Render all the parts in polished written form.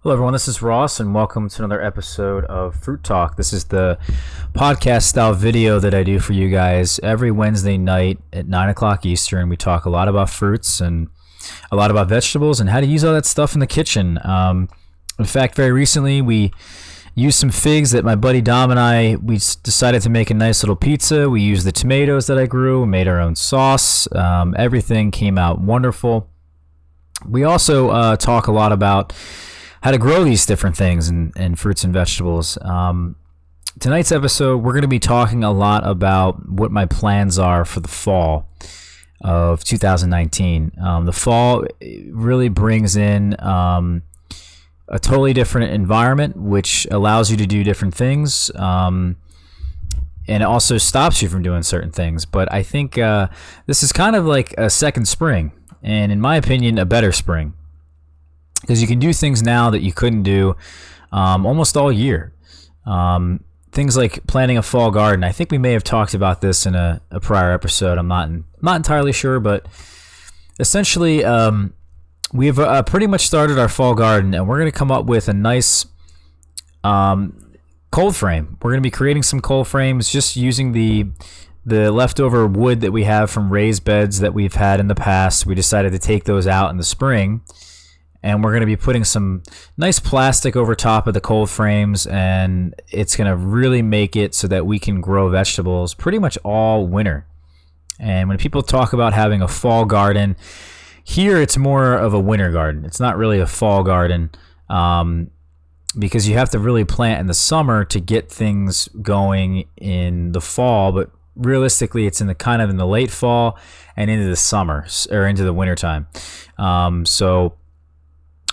Hello, everyone. This is Ross, and welcome to another episode of Fruit Talk. This is the podcast style video that I do for you guys every Wednesday night at 9 o'clock Eastern. We talk a lot about fruits and a lot about vegetables and how to use all that stuff in the kitchen. In fact, very recently, we used some figs that my buddy Dom and we decided to make a nice little pizza. We used the tomatoes that I grew, made our own sauce. Everything came out wonderful. We also talk a lot about how to grow these different things and fruits and vegetables. Tonight's episode, we're going to be talking a lot about what my plans are for the fall of 2019. The fall really brings in a totally different environment, which allows you to do different things, and it also stops you from doing certain things. But I think this is kind of like a second spring, and in my opinion, a better spring, because you can do things now that you couldn't do almost all year. Things like planting a fall garden. I think we may have talked about this in a prior episode. I'm not entirely sure, but essentially we've pretty much started our fall garden, and we're going to come up with a nice cold frame. We're going to be creating some cold frames just using the leftover wood that we have from raised beds that we've had in the past. We decided to take those out in the spring, and we're going to be putting some nice plastic over top of the cold frames, and it's going to really make it so that we can grow vegetables pretty much all winter. And when people talk about having a fall garden, here it's more of a winter garden. It's not really a fall garden, because you have to really plant in the summer to get things going in the fall, but realistically it's in the late fall and into the summer, or into the winter time. So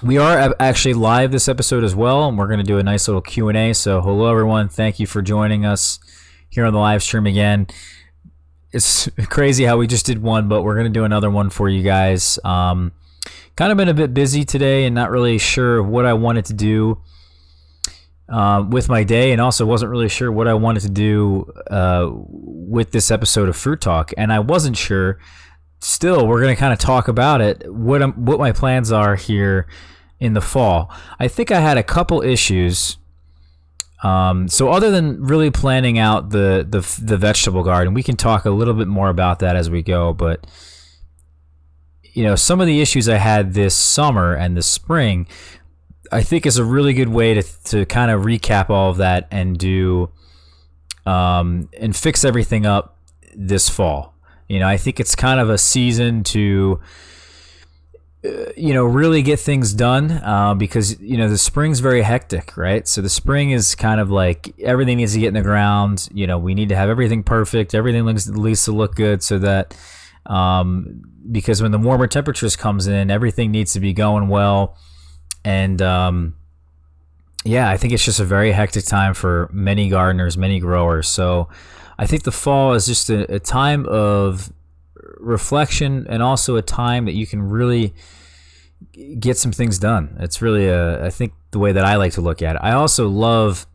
we are actually live this episode as well, and we're going to do a nice little Q&A. So hello, everyone. Thank you for joining us here on the live stream again. It's crazy how we just did one, but we're going to do another one for you guys. Kind of been a bit busy today and not really sure what I wanted to do with my day, and also wasn't really sure what I wanted to do with this episode of Fruit Talk. And I wasn't sure. Still, we're going to kind of talk about it, what my plans are here in the fall. I think I had a couple issues. So other than really planning out the vegetable garden, we can talk a little bit more about that as we go. But some of the issues I had this summer and this spring, I think is a really good way to kind of recap all of that and do and fix everything up this fall. I think it's kind of a season to, really get things done, because, the spring's very hectic, right? So the spring is kind of like everything needs to get in the ground. We need to have everything perfect. Everything needs to look good so that, because when the warmer temperatures comes in, everything needs to be going well. And, I think it's just a very hectic time for many gardeners, many growers. So I think the fall is just a time of reflection, and also a time that you can really get some things done. It's really I think the way that I like to look at it. I also love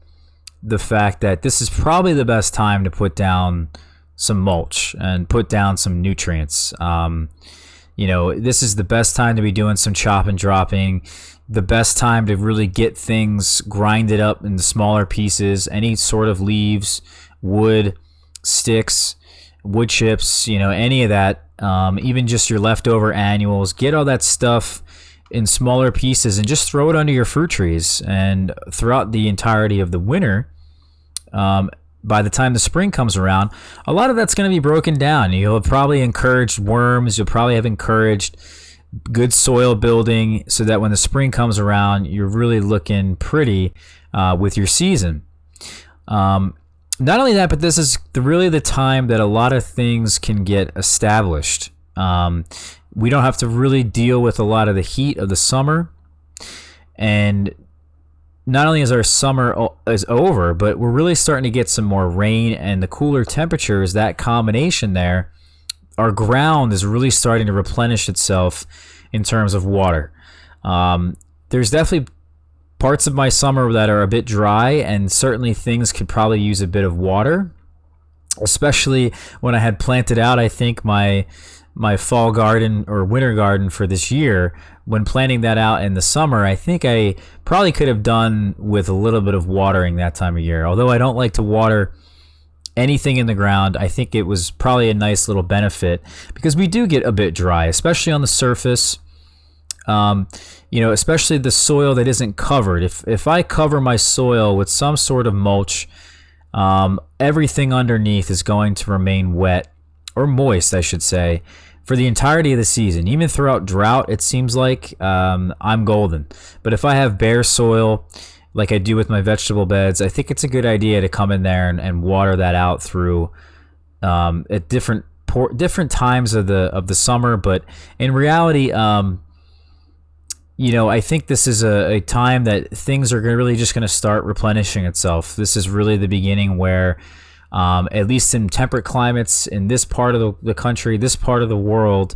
the fact that this is probably the best time to put down some mulch and put down some nutrients. This is the best time to be doing some chop and dropping, the best time to really get things grinded up into smaller pieces, any sort of leaves, wood, sticks, wood chips, any of that, even just your leftover annuals. Get all that stuff in smaller pieces and just throw it under your fruit trees. And throughout the entirety of the winter, by the time the spring comes around, a lot of that's going to be broken down. You'll have probably encouraged worms. You'll probably have encouraged good soil building, so that when the spring comes around, you're really looking pretty with your season. Not only that, but this is really the time that a lot of things can get established. We don't have to really deal with a lot of the heat of the summer. And not only is our summer is over, but we're really starting to get some more rain, and the cooler temperatures, that combination there, our ground is really starting to replenish itself in terms of water. There's definitely parts of my summer that are a bit dry, and certainly things could probably use a bit of water, especially when I had planted out, I think, my my fall garden or winter garden for this year, when planting that out in the summer, I think I probably could have done with a little bit of watering that time of year. Although I don't like to water anything in the ground, I think it was probably a nice little benefit because we do get a bit dry, especially on the surface. Especially the soil that isn't covered. If I cover my soil with some sort of mulch, everything underneath is going to remain wet or moist, I should say, for the entirety of the season. Even throughout drought, it seems like I'm golden. But if I have bare soil, like I do with my vegetable beds, I think it's a good idea to come in there and water that out through at different times of the summer. But in reality, I think this is a time that things are really just going to start replenishing itself. This is really the beginning where, at least in temperate climates in this part of the country, this part of the world,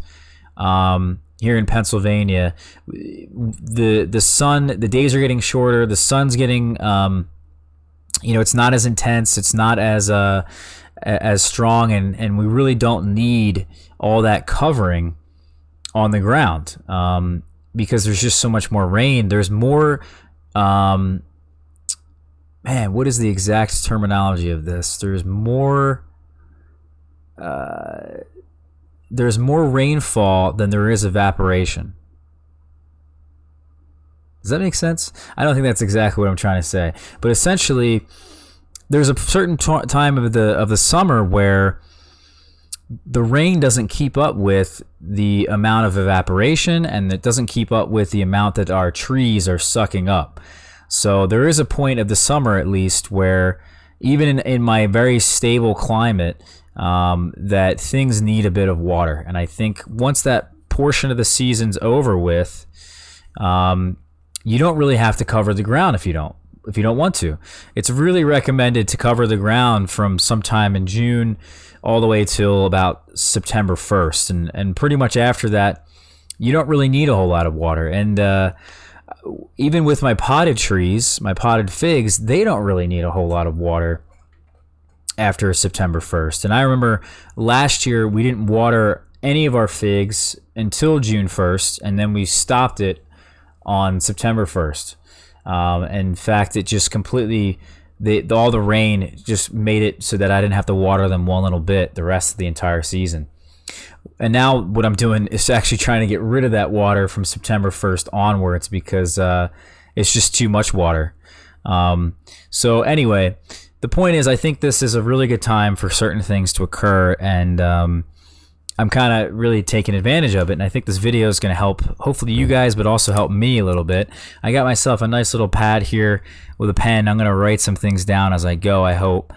here in Pennsylvania, the days are getting shorter. The sun's getting, it's not as intense. It's not as strong, and we really don't need all that covering on the ground. Because there's just so much more rain. There's more, what is the exact terminology of this? There's more rainfall than there is evaporation. Does that make sense? I don't think that's exactly what I'm trying to say. But essentially, there's a certain time of the summer where the rain doesn't keep up with the amount of evaporation, and it doesn't keep up with the amount that our trees are sucking up. So there is a point of the summer, at least, where even in my very stable climate, that things need a bit of water. And I think once that portion of the season's over with, you don't really have to cover the ground if you don't want to. It's really recommended to cover the ground from sometime in June all the way till about September 1st. And pretty much after that, you don't really need a whole lot of water. And even with my potted trees, my potted figs, they don't really need a whole lot of water after September 1st. And I remember last year we didn't water any of our figs until June 1st, and then we stopped it on September 1st. In fact, it just completely... all the rain just made it so that I didn't have to water them one little bit the rest of the entire season. And now what I'm doing is actually trying to get rid of that water from September 1st onwards because it's just too much water. So anyway, the point is I think this is a really good time for certain things to occur, and I'm kind of really taking advantage of it, and I think this video is going to help hopefully you guys, but also help me a little bit. I got myself a nice little pad here with a pen. I'm going to write some things down as I go, I hope,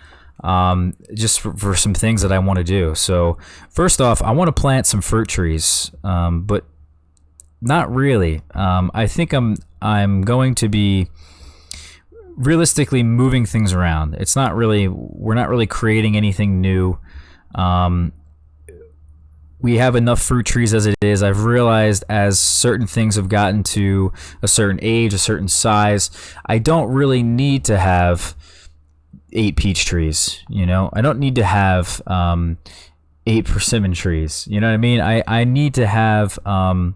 just for some things that I want to do. So first off, I want to plant some fruit trees, but not really. I think I'm going to be realistically moving things around. We're not really creating anything new. We have enough fruit trees as it is. I've realized as certain things have gotten to a certain age, a certain size, I don't really need to have 8 peach trees. I don't need to have 8 persimmon trees. You know what I mean? I need to have a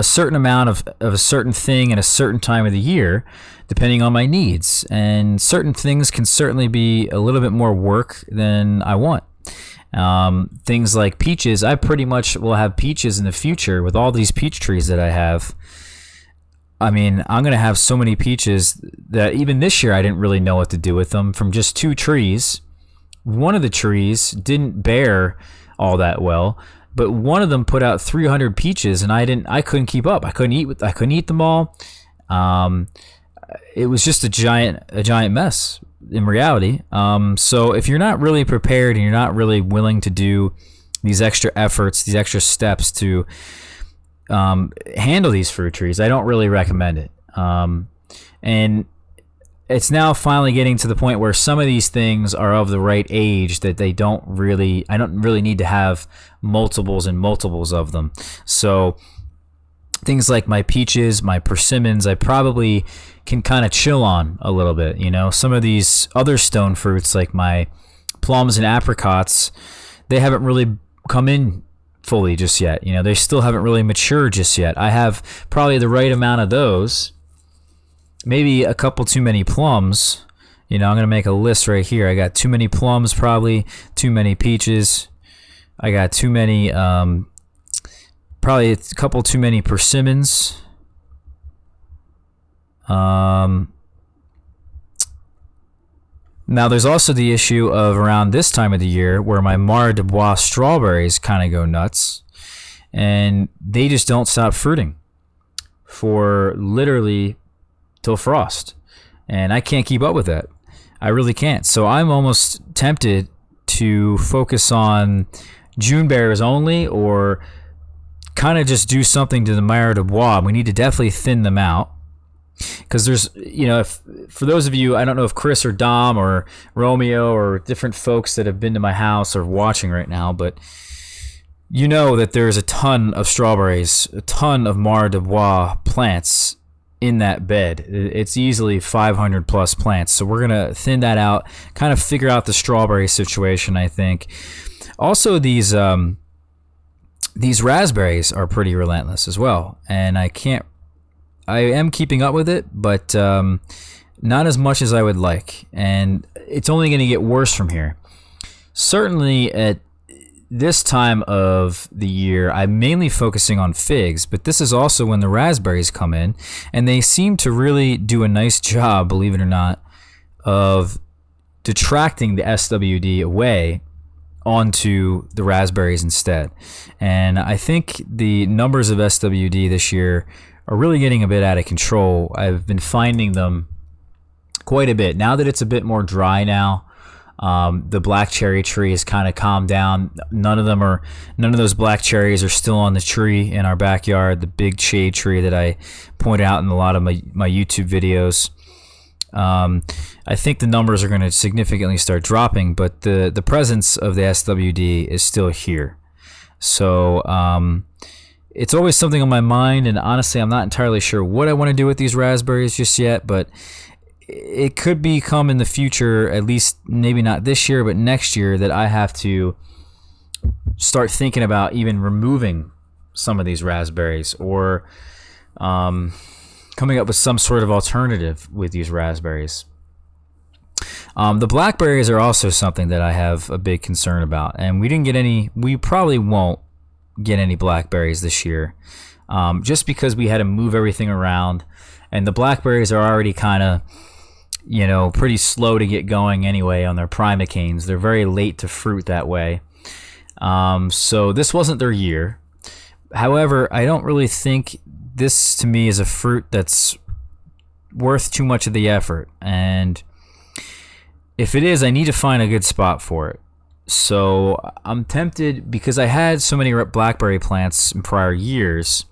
certain amount of a certain thing at a certain time of the year, depending on my needs. And certain things can certainly be a little bit more work than I want. Things like peaches, I pretty much will have peaches in the future with all these peach trees that I have. I mean, I'm going to have so many peaches that even this year I didn't really know what to do with them from just 2 trees. One of the trees didn't bear all that well, but one of them put out 300 peaches, and I couldn't keep up. I couldn't eat them all. It was just a giant mess in reality. So if you're not really prepared and you're not really willing to do these extra efforts, these extra steps to handle these fruit trees, I don't really recommend it. And it's now finally getting to the point where some of these things are of the right age that I don't really need to have multiples and multiples of them. So things like my peaches, my persimmons, I probably can kind of chill on a little bit. Some of these other stone fruits like my plums and apricots, they haven't really come in fully just yet. You know, they still haven't really matured just yet. I have probably the right amount of those, maybe a couple too many plums. You know, I'm going to make a list right here. I got too many plums, probably too many peaches. I got too many, probably a couple too many persimmons. Now, there's also the issue of around this time of the year where my Mar de Bois strawberries kind of go nuts, and they just don't stop fruiting for literally till frost, and I can't keep up with that. I really can't. So I'm almost tempted to focus on June berries only, or kind of just do something to the Mar de Bois. We need to definitely thin them out. Because there's, you know, for those of you, I don't know if Chris or Dom or Romeo or different folks that have been to my house or watching right now, but you know that there's a ton of strawberries, a ton of Mar de Bois plants in that bed. It's easily 500 plus plants. So we're going to thin that out, kind of figure out the strawberry situation, I think. Also, these raspberries are pretty relentless as well, and I am keeping up with it, but not as much as I would like, and it's only going to get worse from here. Certainly at this time of the year, I'm mainly focusing on figs, but this is also when the raspberries come in, and they seem to really do a nice job, believe it or not, of detracting the SWD away onto the raspberries instead. And I think the numbers of SWD this year are really getting a bit out of control. I've been finding them quite a bit. Now that it's a bit more dry now, the black cherry tree has kind of calmed down. None of those black cherries are still on the tree in our backyard, the big shade tree that I point out in a lot of my YouTube videos. I think the numbers are going to significantly start dropping, but the presence of the SWD is still here. So it's always something on my mind, and honestly, I'm not entirely sure what I want to do with these raspberries just yet, but it could become in the future, at least maybe not this year, but next year, that I have to start thinking about even removing some of these raspberries, or coming up with some sort of alternative with these raspberries. The blackberries are also something that I have a big concern about, and we probably won't get any blackberries this year, just because we had to move everything around, and the blackberries are already kind of, you know, pretty slow to get going anyway on their primocanes. They're very late to fruit that way. So this wasn't their year. However, I don't really think this to me is a fruit that's worth too much of the effort, and if it is, I need to find a good spot for it. So I'm tempted, because I had so many blackberry plants in prior years.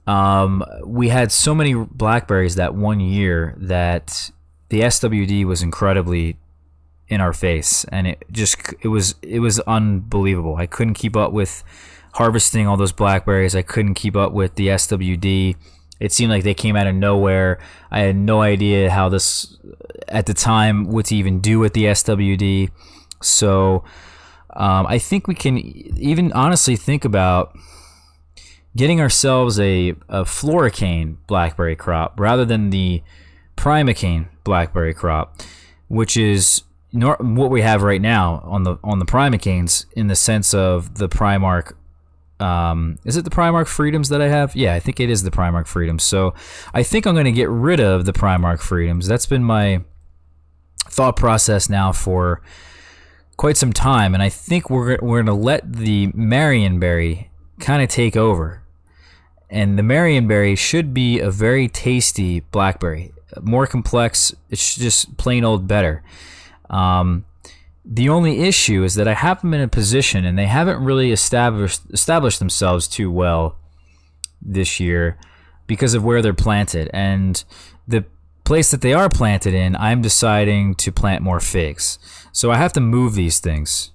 We had so many blackberries that one year that the SWD was incredibly in our face, and it was unbelievable. I couldn't keep up with harvesting all those blackberries. I couldn't keep up with the SWD. It seemed like they came out of nowhere. I had no idea how this, at the time, what to even do with the SWD. So I think we can even honestly think about getting ourselves a floricane blackberry crop rather than the primocane blackberry crop, which is what we have right now on the primocanes, in the sense of the Primark. Is it the Primark Freedoms that I have? Yeah, I think it is the Primark Freedoms. So I think I'm going to get rid of the Primark Freedoms. That's been my thought process now for quite some time, and I think we're going to let the Marionberry kind of take over. And the Marionberry should be a very tasty blackberry, more complex. It's just plain old better. The only issue is that I have them in a position, and they haven't really established themselves too well this year because of where they're planted. And the place that they are planted in, I'm deciding to plant more figs. So I have to move these things,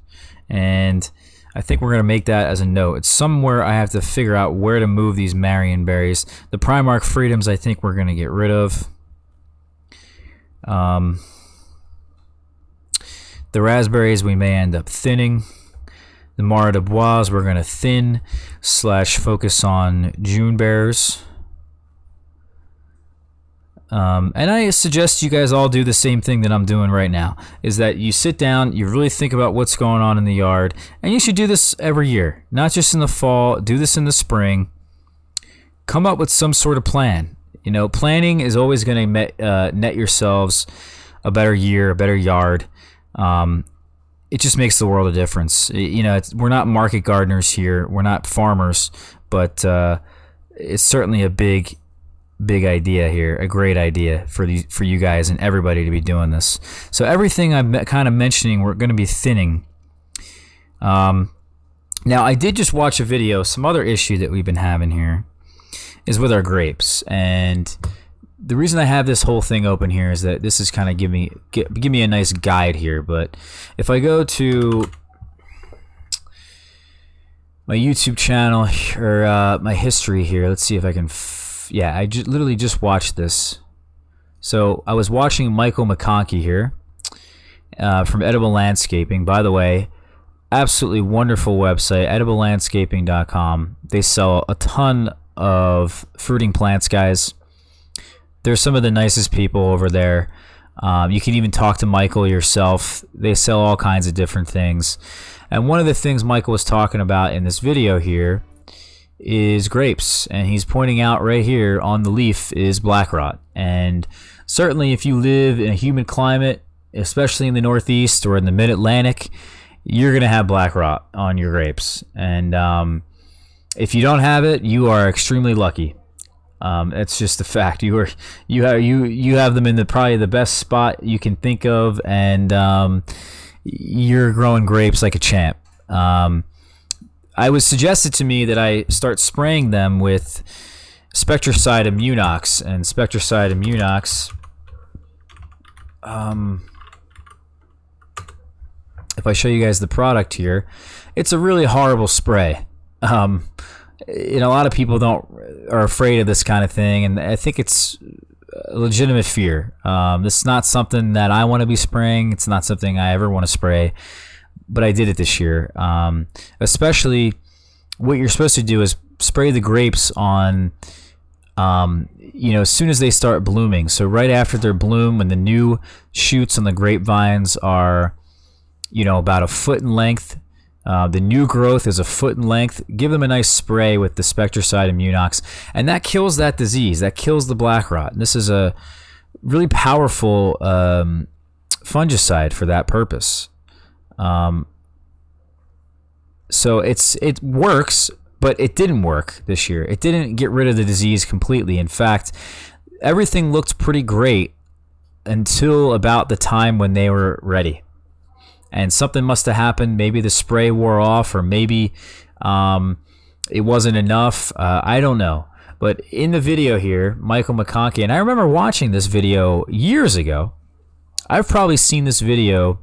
and I think we're going to make that as a note. It's somewhere I have to figure out where to move these Marionberries. The Primark Freedoms, I think we're going to get rid of. The raspberries we may end up thinning. The Mara de Bois, we're going to thin / focus on June bears. And I suggest you guys all do the same thing that I'm doing right now, is that you sit down, you really think about what's going on in the yard, and you should do this every year, not just in the fall. Do this in the spring. Come up with some sort of plan. You know, planning is always going to net yourselves a better year, a better yard. It just makes the world a difference. You know, we're not market gardeners here. We're not farmers, but it's certainly a big idea here, a great idea for you guys and everybody to be doing this. So everything I'm kind of mentioning, we're going to be thinning. Now, I did just watch a video. Some other issue that we've been having here is with our grapes, and the reason I have this whole thing open here is that this is kind of give me a nice guide here. But if I go to my YouTube channel or my history here, let's see if I can. Yeah, I literally just watched this. So I was watching Michael McConkey here from Edible Landscaping. By the way, absolutely wonderful website, ediblelandscaping.com. They sell a ton of fruiting plants, guys. They're some of the nicest people over there. You can even talk to Michael yourself. They sell all kinds of different things. And one of the things Michael was talking about in this video here is grapes, and he's pointing out right here on the leaf is black rot. And certainly if you live in a humid climate, especially in the Northeast or in the Mid-Atlantic, you're gonna have black rot on your grapes. And if you don't have it, you are extremely lucky. It's just a fact. You have them in probably the best spot you can think of, and you're growing grapes like a champ. It was suggested to me that I start spraying them with Spectracide Immunox, and Spectracide Immunox, if I show you guys the product here, it's a really horrible spray. You know, a lot of people are afraid of this kind of thing, and I think it's a legitimate fear. This is not something that I want to be spraying. It's not something I ever want to spray. But I did it this year. Especially what you're supposed to do is spray the grapes on, you know, as soon as they start blooming. So right after their bloom, when the new shoots on the grapevines are, you know, about a foot in length, the new growth is a foot in length, give them a nice spray with the Spectracide Immunox, and that kills that disease. That kills the black rot. And this is a really powerful fungicide for that purpose. So it works, but it didn't work this year. It didn't get rid of the disease completely. In fact, everything looked pretty great until about the time when they were ready. And something must have happened. Maybe the spray wore off, or maybe it wasn't enough. I don't know. But in the video here, Michael McConkey, and I remember watching this video years ago. I've probably seen this video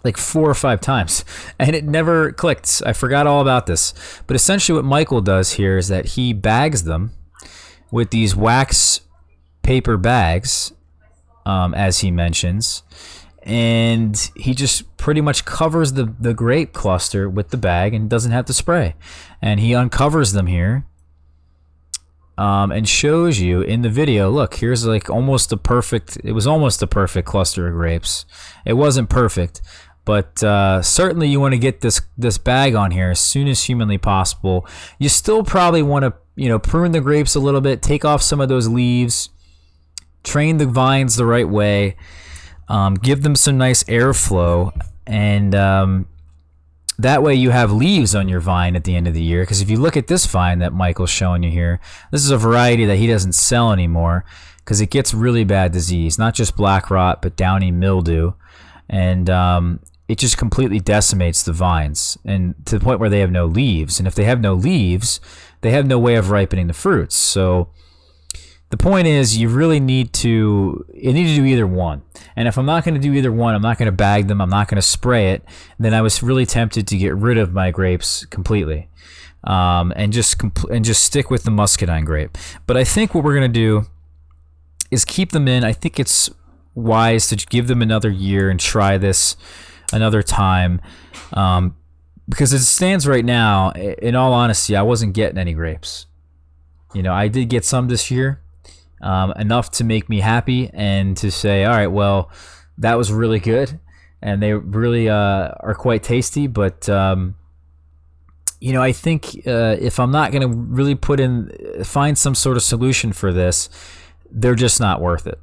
like 4 or 5 times, and it never clicked. I forgot all about this. But essentially what Michael does here is that he bags them with these wax paper bags, as he mentions, and he just pretty much covers the grape cluster with the bag and doesn't have to spray. And he uncovers them here and shows you in the video, look, here's like it was almost a perfect cluster of grapes. It wasn't perfect, but certainly you want to get this bag on here as soon as humanly possible. You still probably want to, you know, prune the grapes a little bit, take off some of those leaves, train the vines the right way, give them some nice airflow, and that way you have leaves on your vine at the end of the year. Because if you look at this vine that Michael's showing you here, this is a variety that he doesn't sell anymore because it gets really bad disease, not just black rot, but downy mildew. And it just completely decimates the vines, and to the point where they have no leaves. And if they have no leaves, they have no way of ripening the fruits. So the point is, you need to do either one. And if I'm not going to do either one, I'm not going to bag them, I'm not going to spray it, then I was really tempted to get rid of my grapes completely, and just stick with the muscadine grape. But I think what we're going to do is keep them in. I think it's wise to give them another year and try this another time. Because as it stands right now, in all honesty, I wasn't getting any grapes. I did get some this year, enough to make me happy and to say, all right, well, that was really good, and they really are quite tasty. But I think if I'm not going to really find some sort of solution for this, they're just not worth it.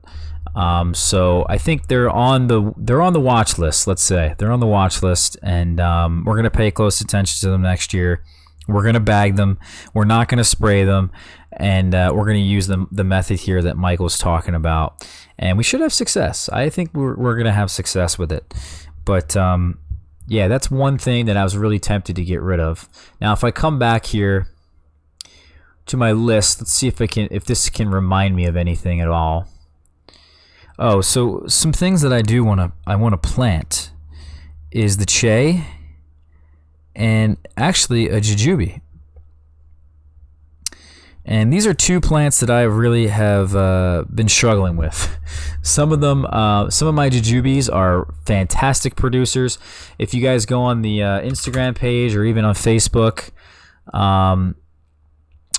So I think they're on the watch list. Let's say they're on the watch list, and we're going to pay close attention to them next year. We're going to bag them. We're not going to spray them, and we're going to use the method here that Michael's talking about, and we should have success. I think we're going to have success with it. But yeah, that's one thing that I was really tempted to get rid of. Now, if I come back here to my list, let's see if this can remind me of anything at all. Oh, so some things that I want to plant is the Che and actually a Jujube. And these are two plants that I really have been struggling with. Some of my Jujubes are fantastic producers. If you guys go on the Instagram page or even on Facebook,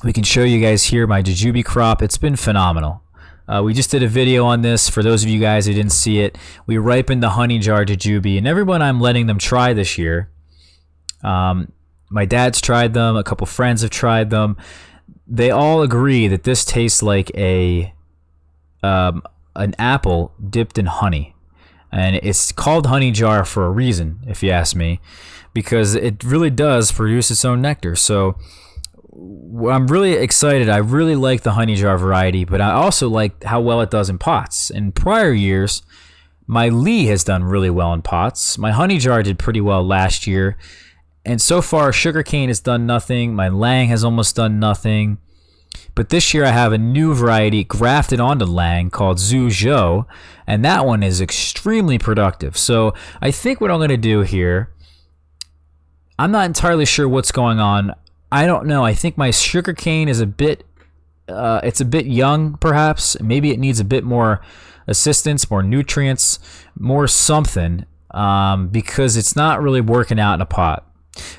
we can show you guys here my Jujube crop. It's been phenomenal. We just did a video on this. For those of you guys who didn't see it, we ripened the honey jar Jujube, and everyone I'm letting them try this year. My dad's tried them. A couple friends have tried them. They all agree that this tastes like an apple dipped in honey, and it's called honey jar for a reason, if you ask me, because it really does produce its own nectar. So I'm really excited. I really like the honey jar variety, but I also like how well it does in pots. In prior years, my Lee has done really well in pots. My honey jar did pretty well last year. And so far, sugarcane has done nothing. My Lang has almost done nothing. But this year I have a new variety grafted onto Lang called Zhuzhou, and that one is extremely productive. So I think what I'm going to do here, I'm not entirely sure what's going on. I don't know. I think my sugarcane is it's a bit young, perhaps. Maybe it needs a bit more assistance, more nutrients, more something, because it's not really working out in a pot.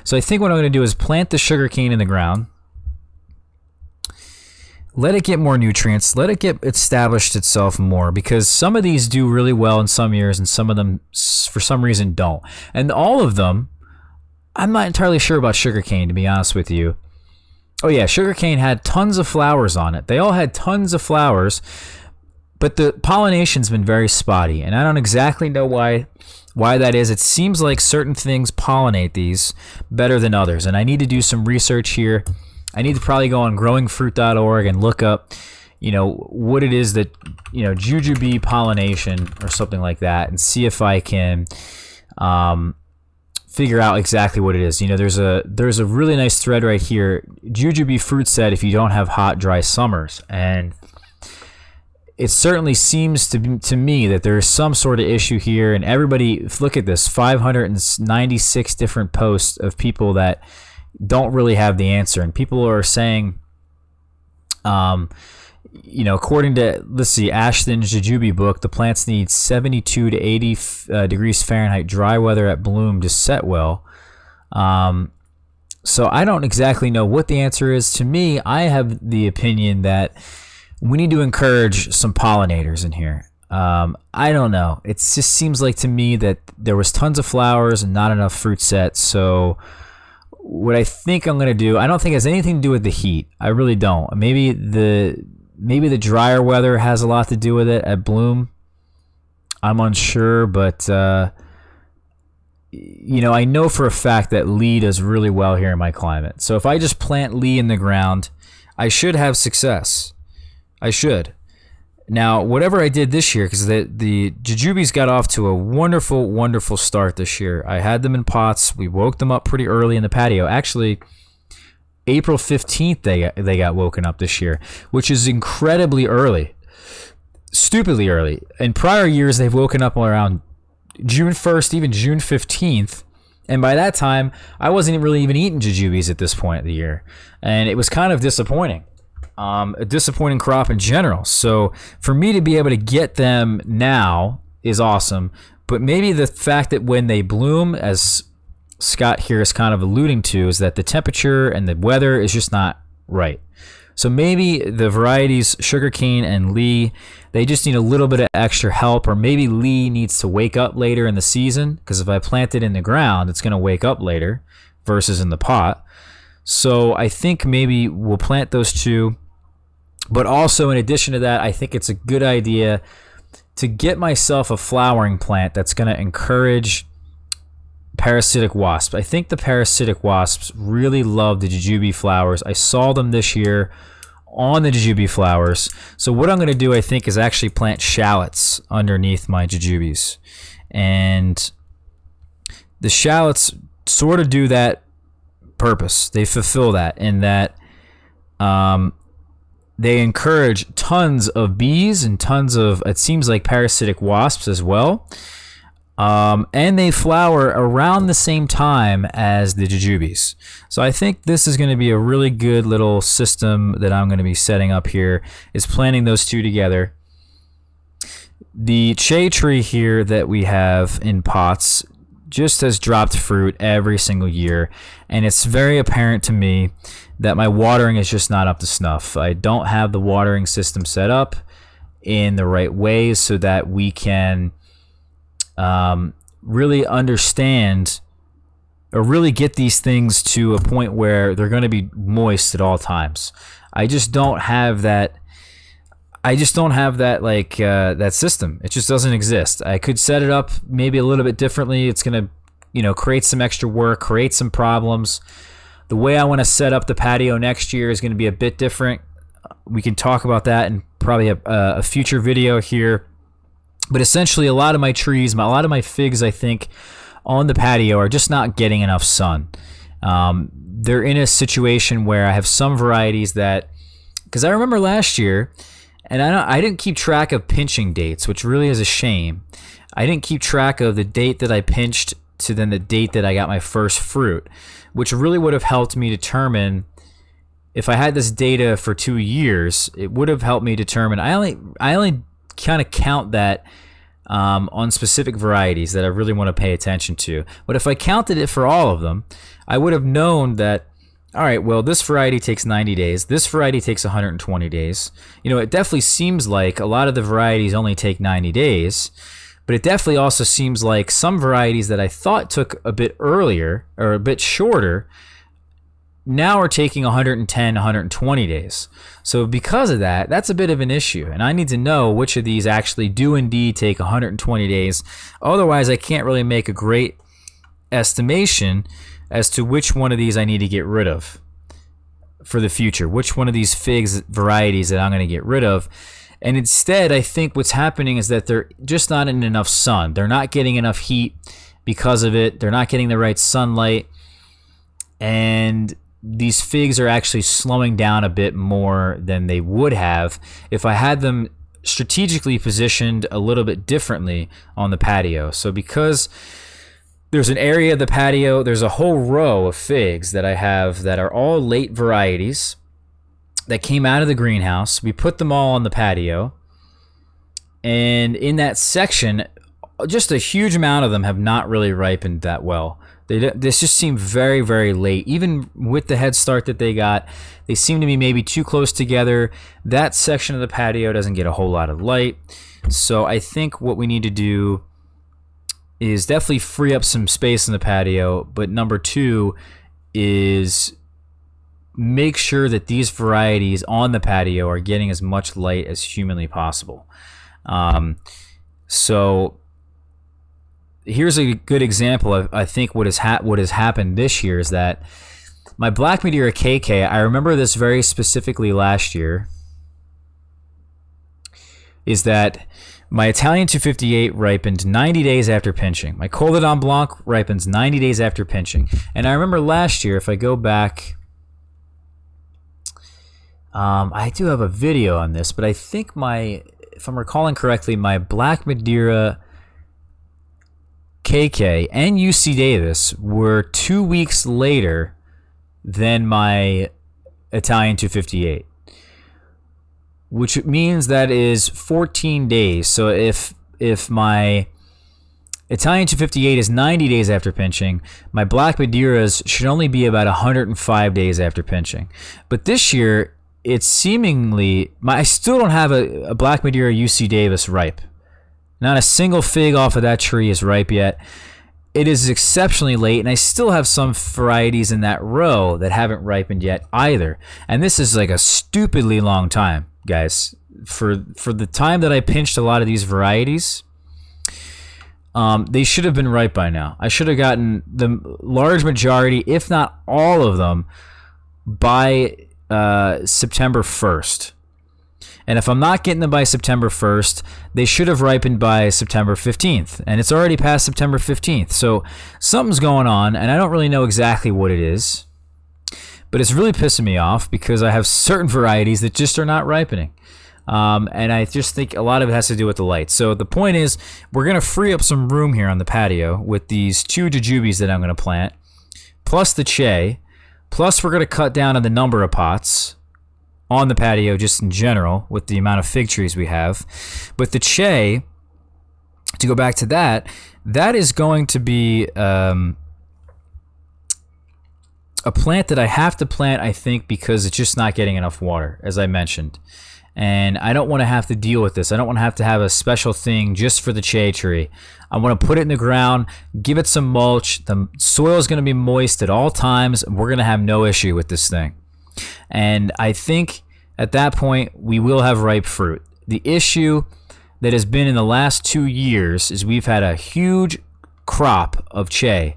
So I think what I'm going to do is plant the sugarcane in the ground, let it get more nutrients, let it get established itself more, because some of these do really well in some years and some of them for some reason don't. And all of them, I'm not entirely sure about sugarcane, to be honest with you. Oh yeah, sugarcane had tons of flowers on it. They all had tons of flowers, but the pollination's been very spotty, and I don't exactly know why that is. It seems like certain things pollinate these better than others, and I need to do some research here. I need to probably go on growingfruit.org and look up, what it is that, jujube pollination or something like that, and see if I can figure out exactly what it is. There's a really nice thread right here. Jujube fruit set if you don't have hot, dry summers, and it certainly seems to me that there is some sort of issue here. And everybody, look at this: 596 different posts of people that don't really have the answer, and people are saying, according to, let's see, Ashton's Jujube book, the plants need 72 to 80 degrees Fahrenheit dry weather at bloom to set well. So I don't exactly know what the answer is. To me, I have the opinion that we need to encourage some pollinators in here. I don't know. It just seems like to me that there was tons of flowers and not enough fruit set. So what I think I'm going to do, I don't think it has anything to do with the heat. I really don't. Maybe the drier weather has a lot to do with it at bloom. I'm unsure, but I know for a fact that Lee does really well here in my climate. So if I just plant Lee in the ground, I should have success. I should. Now, whatever I did this year, because the Jujubes got off to a wonderful, wonderful start this year. I had them in pots. We woke them up pretty early in the patio. Actually, April 15th, they got woken up this year, which is incredibly early. Stupidly early. In prior years, they've woken up around June 1st, even June 15th. And by that time, I wasn't really even eating Jujubes at this point of the year. And it was kind of disappointing. A disappointing crop in general. So for me to be able to get them now is awesome. But maybe the fact that when they bloom, as Scott here is kind of alluding to, is that the temperature and the weather is just not right. So maybe the varieties sugarcane and Lee, they just need a little bit of extra help, or maybe Lee needs to wake up later in the season, because if I plant it in the ground, it's going to wake up later versus in the pot. So I think maybe we'll plant those two. But also, in addition to that, I think it's a good idea to get myself a flowering plant that's going to encourage parasitic wasps. I think the parasitic wasps really love the jujube flowers. I saw them this year on the jujube flowers. So what I'm going to do, I think, is actually plant shallots underneath my jujubes. And the shallots sort of do that purpose. They fulfill that in that they encourage tons of bees and tons of, it seems like, parasitic wasps as well. And they flower around the same time as the jujubes. So I think this is going to be a really good little system that I'm going to be setting up here, is planting those two together. The cherry tree here that we have in pots just has dropped fruit every single year, and it's very apparent to me that my watering is just not up to snuff. I don't have the watering system set up in the right ways so that we can really understand or really get these things to a point where they're going to be moist at all times. I just don't have that. That system. It just doesn't exist. I could set it up maybe a little bit differently. It's going to, create some extra work, create some problems. The way I want to set up the patio next year is going to be a bit different. We can talk about that in probably a future video here. But essentially, a lot of my trees, a lot of my figs, I think, on the patio are just not getting enough sun. They're in a situation where I have some varieties that, because I remember last year, and I didn't keep track of pinching dates, which really is a shame. I didn't keep track of the date that I pinched to then the date that I got my first fruit, which really would have helped me determine, if I had this data for 2 years, it would have helped me determine. I only kind of count that on specific varieties that I really want to pay attention to. But if I counted it for all of them, I would have known that, all right, well, this variety takes 90 days. This variety takes 120 days. It definitely seems like a lot of the varieties only take 90 days, but it definitely also seems like some varieties that I thought took a bit earlier or a bit shorter now are taking 110, 120 days. So because of that, that's a bit of an issue. And I need to know which of these actually do indeed take 120 days. Otherwise, I can't really make a great estimation as to which one of these I need to get rid of for the future. Which one of these figs varieties that I'm going to get rid of. And instead, I think what's happening is that they're just not in enough sun. They're not getting enough heat because of it. They're not getting the right sunlight. And these figs are actually slowing down a bit more than they would have if I had them strategically positioned a little bit differently on the patio. So because there's an area of the patio, there's a whole row of figs that I have that are all late varieties that came out of the greenhouse. We put them all on the patio, and in that section, just a huge amount of them have not really ripened that well. This just seemed very, very late. Even with the head start that they got, they seem to be maybe too close together. That section of the patio doesn't get a whole lot of light. So I think what we need to do is definitely free up some space in the patio. But number two is make sure that these varieties on the patio are getting as much light as humanly possible. So here's a good example of, I think, what has happened this year is that my Black Madeira KK, I remember this very specifically last year, is that my Italian 258 ripened 90 days after pinching. My Coladon Blanc ripens 90 days after pinching. And I remember last year, if I go back, I do have a video on this, but I think if I'm recalling correctly, my Black Madeira KK and UC Davis were 2 weeks later than my Italian 258, which means that is 14 days. So if my Italian 258 is 90 days after pinching. My Black Madeiras should only be about 105 days after pinching. But this year, it's seemingly... I still don't have a Black Madeira UC Davis ripe. Not a single fig off of that tree is ripe yet. It is exceptionally late, and I still have some varieties in that row that haven't ripened yet either. And this is like a stupidly long time, guys. For the time that I pinched a lot of these varieties, they should have been ripe by now. I should have gotten the large majority, if not all of them, by September 1st. And if I'm not getting them by September 1st, they should have ripened by September 15th. And it's already past September 15th. So something's going on, and I don't really know exactly what it is. But it's really pissing me off because I have certain varieties that just are not ripening. And I just think a lot of it has to do with the light. So the point is, we're going to free up some room here on the patio with these 2 jujubes that I'm going to plant, plus the Che, plus we're going to cut down on the number of pots on the patio just in general with the amount of fig trees we have. But the Che, to go back to that, that is going to be a plant that I have to plant, I think, because it's just not getting enough water, as I mentioned. And I don't want to have to deal with this. I don't want to have a special thing just for the Che tree. I want to put it in the ground, give it some mulch. The soil is going to be moist at all times. And we're going to have no issue with this thing. And I think at that point, we will have ripe fruit. The issue that has been in the last 2 years is we've had a huge crop of Che.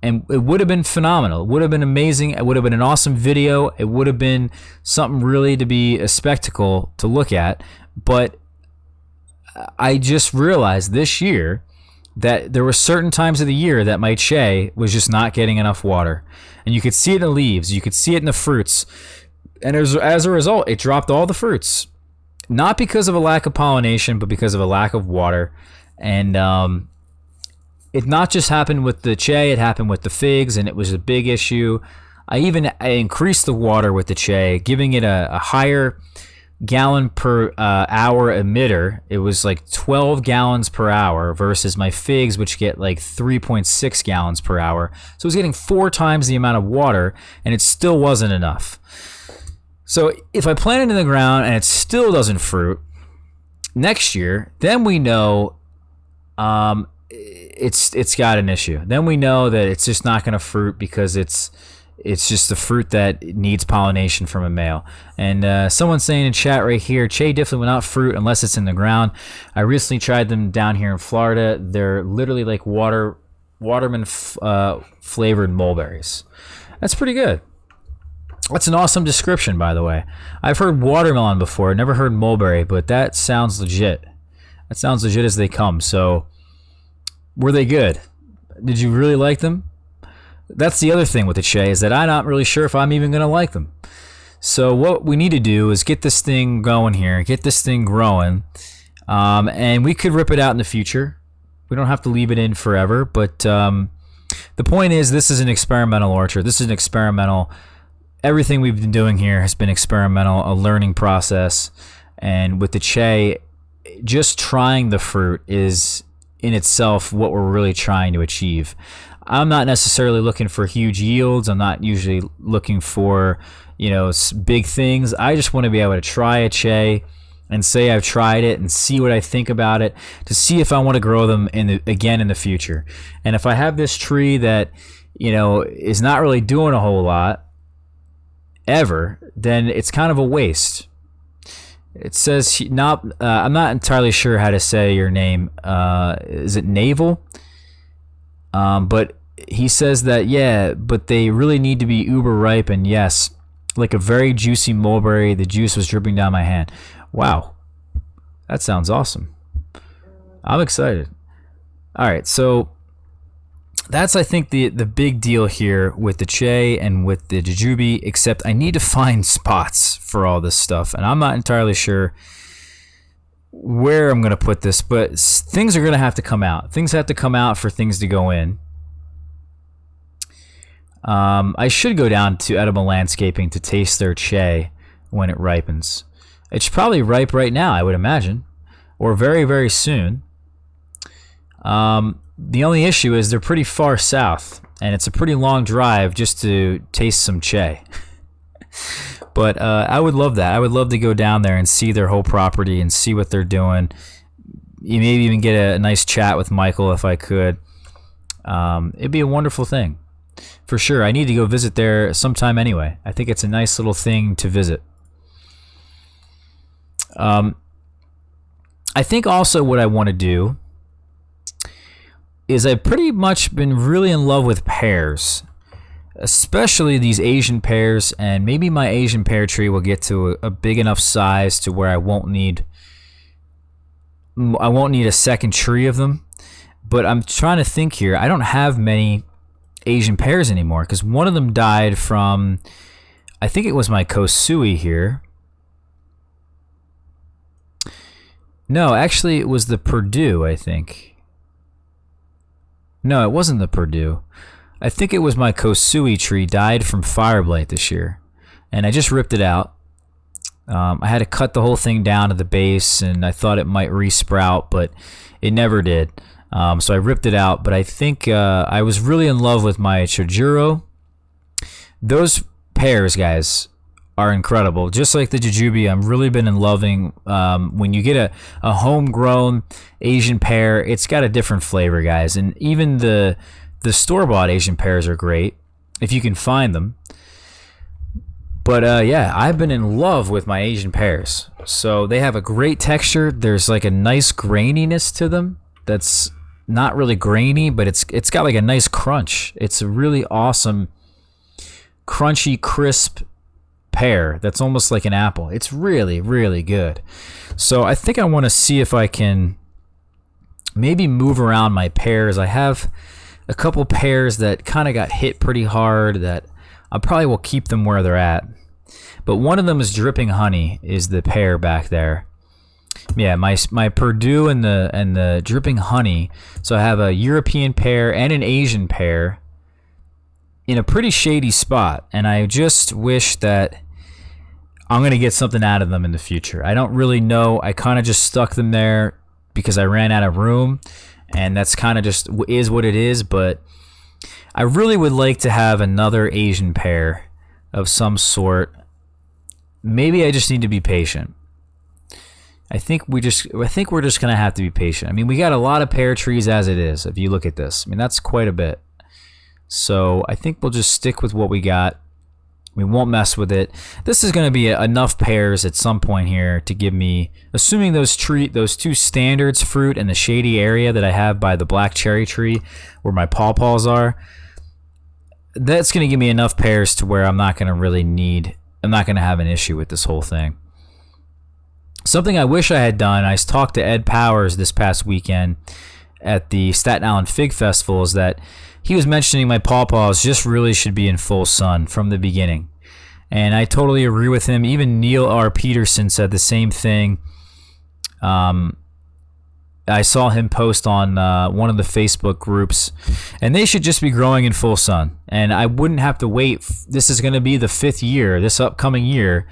And it would have been phenomenal. It would have been amazing. It would have been an awesome video. It would have been something really to be a spectacle to look at. But I just realized this year that there were certain times of the year that my Che was just not getting enough water. And you could see it in the leaves. You could see it in the fruits. And as a result, it dropped all the fruits. Not because of a lack of pollination, but because of a lack of water. And it not just happened with the Che, it happened with the figs, and it was a big issue. I increased the water with the Che, giving it a higher gallon per hour emitter. It was like 12 gallons per hour versus my figs, which get like 3.6 gallons per hour. So it was getting 4 times the amount of water, and it still wasn't enough. So if I plant it in the ground and it still doesn't fruit next year, then we know it's got an issue. Then we know that it's just not going to fruit because it's just the fruit that needs pollination from a male. And someone's saying in chat right here, Che definitely will not fruit unless it's in the ground. I recently tried them down here in Florida. They're literally like watermelon flavored mulberries. That's pretty good. That's an awesome description, by the way. I've heard watermelon before, never heard mulberry, but that sounds legit. That sounds legit as they come. So, were they good? Did you really like them? That's the other thing with the Che, is that I'm not really sure if I'm even going to like them. So what we need to do is get this thing going here, get this thing growing, and we could rip it out in the future. We don't have to leave it in forever, but the point is, this is an experimental orchard. This is an experimental... Everything we've been doing here has been experimental, a learning process. And with the Che, just trying the fruit is in itself what we're really trying to achieve. I'm not necessarily looking for huge yields. I'm not usually looking for, big things. I just want to be able to try a Che and say I've tried it and see what I think about it, to see if I want to grow them again in the future. And if I have this tree that, is not really doing a whole lot ever, then it's kind of a waste. It says I'm not entirely sure how to say your name. Is it Naval? But he says that, but they really need to be uber ripe, and yes, like a very juicy mulberry, the juice was dripping down my hand. Wow, that sounds awesome. I'm excited. All right, so that's, I think, the big deal here with the Che and with the jujube, except I need to find spots for all this stuff, and I'm not entirely sure where I'm going to put this, but things are going to have to come out. Things have to come out for things to go in. I should go down to Edible Landscaping to taste their Che when it ripens. It's probably ripe right now, I would imagine, or very, very soon. The only issue is they're pretty far south, and it's a pretty long drive just to taste some che. But I would love that. I would love to go down there and see their whole property and see what they're doing. You maybe even get a nice chat with Michael if I could. It'd be a wonderful thing. For sure. I need to go visit there sometime anyway. I think it's a nice little thing to visit. I think also what I want to do is I've pretty much been really in love with pears, especially these Asian pears, and maybe my Asian pear tree will get to a big enough size to where I won't need a second tree of them. But I'm trying to think here. I don't have many Asian pears anymore because one of them died from, I think it was my Kosui here. No, actually it was the Purdue, I think. No, it wasn't the Purdue. I think it was my Kosui tree died from fire blight this year. And I just ripped it out. I had to cut the whole thing down to the base, and I thought it might resprout, but it never did. So I ripped it out, but I think I was really in love with my Chojuro. Those pears, guys, are incredible. Just like the Jujube, I've really been in loving when you get a homegrown Asian pear, it's got a different flavor, guys. And even the store-bought Asian pears are great if you can find them. But yeah, I've been in love with my Asian pears. So they have a great texture. There's like a nice graininess to them that's not really grainy, but it's got like a nice crunch. It's a really awesome, crunchy, crisp pear that's almost like an apple. It's really, really good. So I think I want to see if I can maybe move around my pears. I have a couple pears that kind of got hit pretty hard that I probably will keep them where they're at. But one of them is Dripping Honey, is the pear back there. Yeah, my Purdue and the Dripping Honey. So I have a European pear and an Asian pear in a pretty shady spot, and I just wish that I'm going to get something out of them in the future. I don't really know. I kind of just stuck them there because I ran out of room, and that's kind of just is what it is, but I really would like to have another Asian pear of some sort. Maybe I just need to be patient. I think we're just going to have to be patient. I mean, we got a lot of pear trees as it is, if you look at this. I mean, that's quite a bit. So I think we'll just stick with what we got. We won't mess with it. This is going to be enough pears at some point here to give me, assuming those two standards fruit in the shady area that I have by the black cherry tree where my pawpaws are, that's going to give me enough pears to where I'm not going to have an issue with this whole thing. Something I wish I had done, I talked to Ed Powers this past weekend at the Staten Island Fig Festival, is that he was mentioning my pawpaws just really should be in full sun from the beginning. And I totally agree with him. Even Neil R. Peterson said the same thing. I saw him post on one of the Facebook groups, and they should just be growing in full sun. And I wouldn't have to wait. This is going to be the 5th year. This upcoming year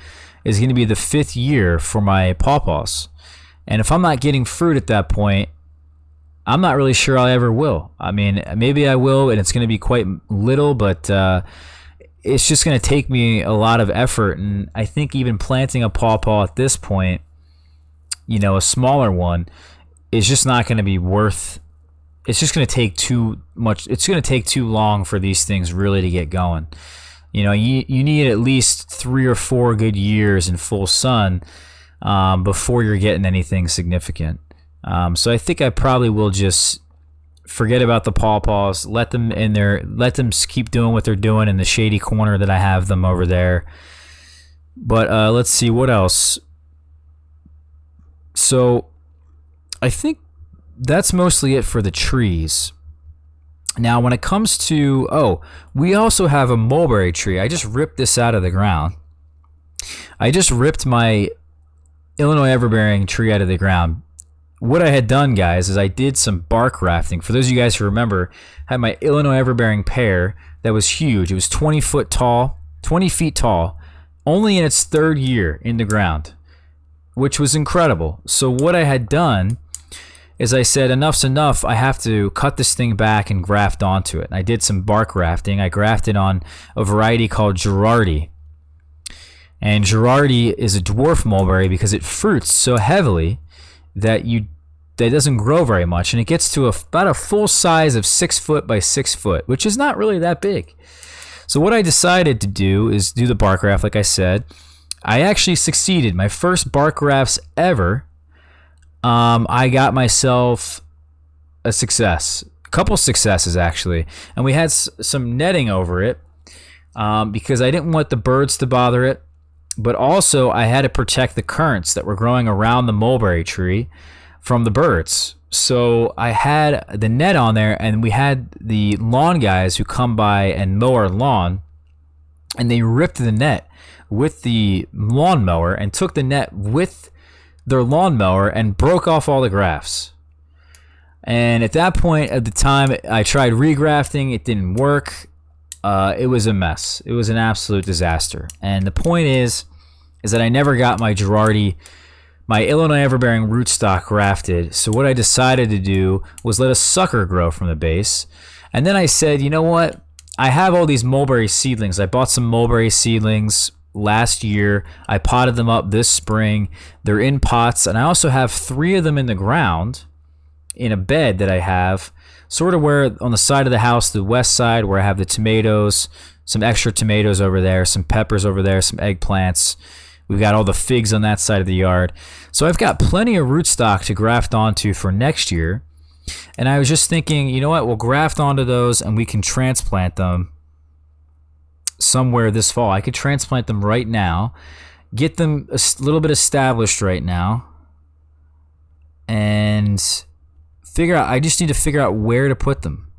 is going to be the 5th year for my pawpaws. And if I'm not getting fruit at that point, I'm not really sure I ever will. I mean, maybe I will, and it's going to be quite little, but it's just going to take me a lot of effort. And I think even planting a pawpaw at this point, a smaller one, is just not going to be worth. It's just going to take too much. It's going to take too long for these things really to get going. You need at least 3 or 4 good years in full sun before you're getting anything significant. So I think I probably will just forget about the pawpaws, let them keep doing what they're doing in the shady corner that I have them over there. But let's see what else. So I think that's mostly it for the trees. Now, when it comes to, we also have a mulberry tree. I just ripped this out of the ground. I just ripped my Illinois everbearing tree out of the ground. What I had done, guys, is I did some bark rafting. For those of you guys who remember, I had my Illinois everbearing pear that was huge. It was 20 feet tall, only in its 3rd year in the ground, which was incredible. So what I had done is I said, enough's enough. I have to cut this thing back and graft onto it. And I did some bark grafting. I grafted on a variety called Raddi. And Raddi is a dwarf mulberry because it fruits so heavily that it doesn't grow very much, and it gets to about a full size of 6 foot by 6 foot, which is not really that big. So what I decided to do is do the bark graft, like I said. I actually succeeded. My first bark grafts ever. I got myself a success, a couple successes actually, and we had some netting over it because I didn't want the birds to bother it, but also I had to protect the currants that were growing around the mulberry tree from the birds. So I had the net on there, and we had the lawn guys who come by and mow our lawn, and they ripped the net with the lawnmower and took the net with their lawnmower and broke off all the grafts. And at that point, at the time, I tried regrafting. It didn't work. It was a mess. It was an absolute disaster. And the point is that I never got my Raddi, my Illinois everbearing rootstock grafted. So what I decided to do was let a sucker grow from the base. And then I said, you know what? I have all these mulberry seedlings. I bought some mulberry seedlings last year. I potted them up this spring. They're in pots, and I also have 3 of them in the ground in a bed that I have sort of where on the side of the house, the west side, where I have the tomatoes, some extra tomatoes over there, some peppers over there, some eggplants. We've got all the figs on that side of the yard. So I've got plenty of rootstock to graft onto for next year. And I was just thinking, you know what, we'll graft onto those and we can transplant them somewhere this fall. I could transplant them right now, get them a little bit established right now, and I just need to figure out where to put them.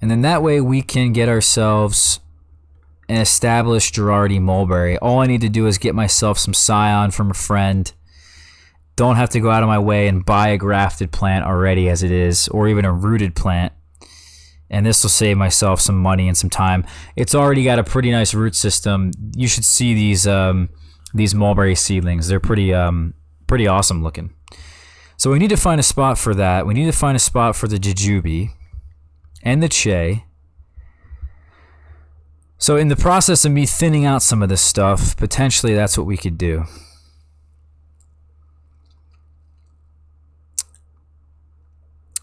And then that way we can get ourselves an established Raddi mulberry. All I need to do is get myself some scion from a friend. Don't have to go out of my way and buy a grafted plant already as it is, or even a rooted plant. And this will save myself some money and some time. It's already got a pretty nice root system. You should see these mulberry seedlings. They're pretty awesome looking. So we need to find a spot for that. We need to find a spot for the jujube and the che. So in the process of me thinning out some of this stuff, potentially that's what we could do.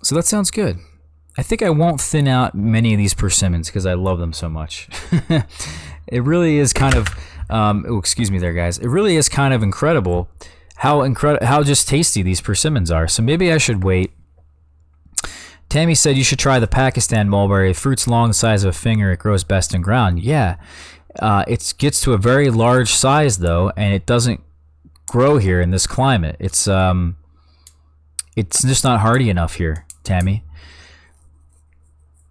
So that sounds good. I think I won't thin out many of these persimmons because I love them so much. It really is kind of, excuse me there, guys. It really is kind of incredible how just tasty these persimmons are. So maybe I should wait. Tammy said you should try the Pakistan mulberry. It fruits long the size of a finger. It grows best in ground. Yeah, it gets to a very large size though, and it doesn't grow here in this climate. It's just not hardy enough here, Tammy.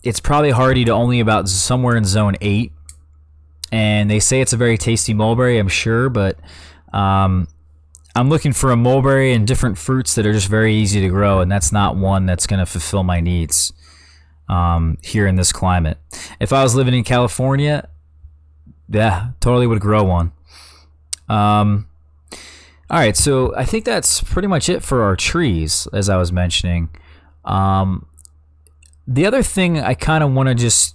It's probably hardy to only about somewhere in zone 8, and they say it's a very tasty mulberry, I'm sure, but I'm looking for a mulberry and different fruits that are just very easy to grow, and that's not one that's going to fulfill my needs here in this climate. If I was living in California, yeah, totally would grow one. All right, so I think that's pretty much it for our trees, as I was mentioning. The other thing I kind of want to just,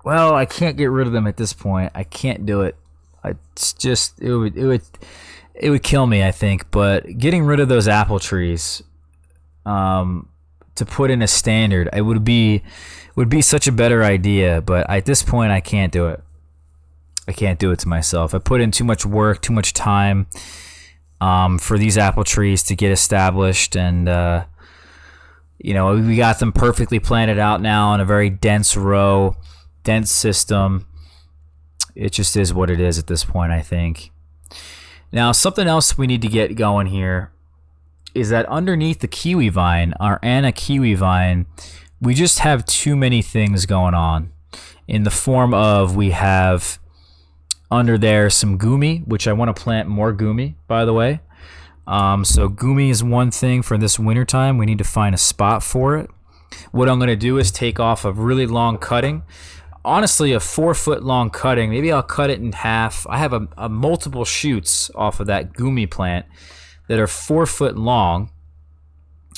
well, I can't get rid of them at this point. I can't do it. It's just, it would kill me, I think. But getting rid of those apple trees, to put in a standard, it would be such a better idea. But at this point, I can't do it. I can't do it to myself. I put in too much work, too much time for these apple trees to get established, and we got them perfectly planted out now in a very dense row, dense system. It just is what it is at this point, I think. Now, something else we need to get going here is that underneath the kiwi vine, our Anna kiwi vine, we just have too many things going on in the form of, we have under there some gumi, which I want to plant more gumi, by the way. So gumi is one thing for this wintertime. We need to find a spot for it. What I'm going to do is take off a really long cutting. Honestly, a 4-foot long cutting. Maybe I'll cut it in half. I have a multiple shoots off of that gumi plant that are 4 foot long.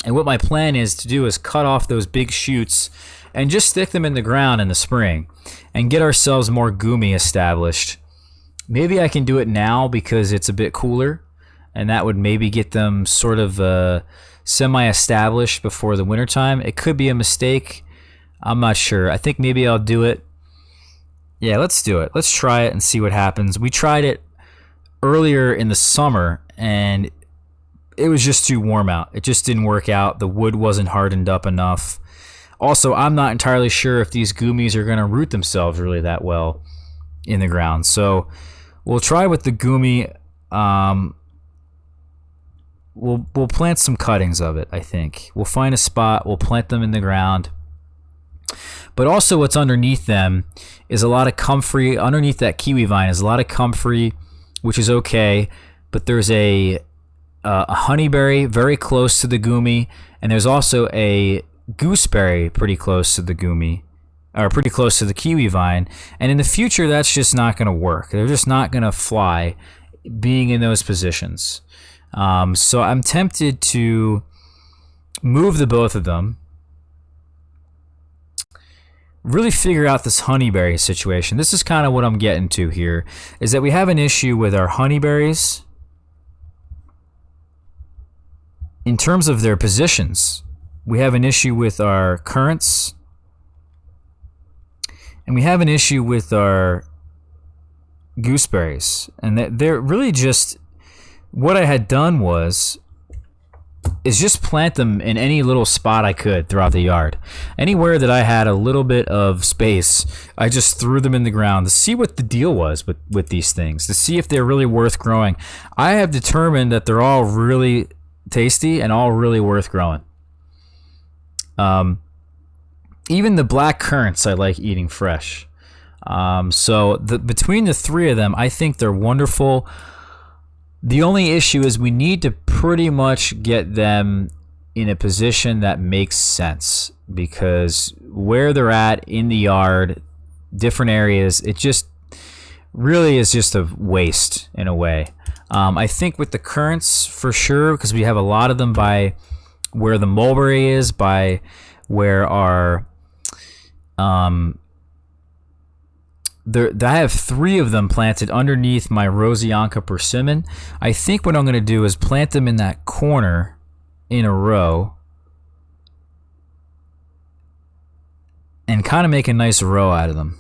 And what my plan is to do is cut off those big shoots and just stick them in the ground in the spring and get ourselves more gumi established. Maybe I can do it now because it's a bit cooler, and that would maybe get them sort of semi-established before the wintertime. It could be a mistake. I'm not sure. I think maybe I'll do it. Yeah, let's do it. Let's try it and see what happens. We tried it earlier in the summer, and it was just too warm out. It just didn't work out. The wood wasn't hardened up enough. Also, I'm not entirely sure if these gumis are going to root themselves really that well in the ground. So we'll try with the gumi. We'll plant some cuttings of it, I think. We'll find a spot. We'll plant them in the ground. But also what's underneath them is a lot of comfrey. Underneath that kiwi vine is a lot of comfrey, which is okay. But there's a honeyberry very close to the gumi, and there's also a gooseberry pretty close to the gumi, or pretty close to the kiwi vine. And in the future, that's just not going to work. They're just not going to fly being in those positions. So I'm tempted to move the both of them, really figure out this honeyberry situation. This is kind of what I'm getting to here, is that we have an issue with our honeyberries in terms of their positions. We have an issue with our currants, and we have an issue with our gooseberries. And they're really just, what I had done is just plant them in any little spot I could throughout the yard. Anywhere that I had a little bit of space, I just threw them in the ground to see what the deal was with these things, to see if they're really worth growing. I have determined that they're all really tasty and all really worth growing. Even the black currants I like eating fresh. So between the three of them, I think they're wonderful. The only issue is we need to pretty much get them in a position that makes sense, because where they're at in the yard, different areas, it just really is just a waste in a way. I think with the currants for sure, because we have a lot of them by where the mulberry is, by where our I have 3 of them planted underneath my Rosianca persimmon. I think what I'm going to do is plant them in that corner in a row and kind of make a nice row out of them.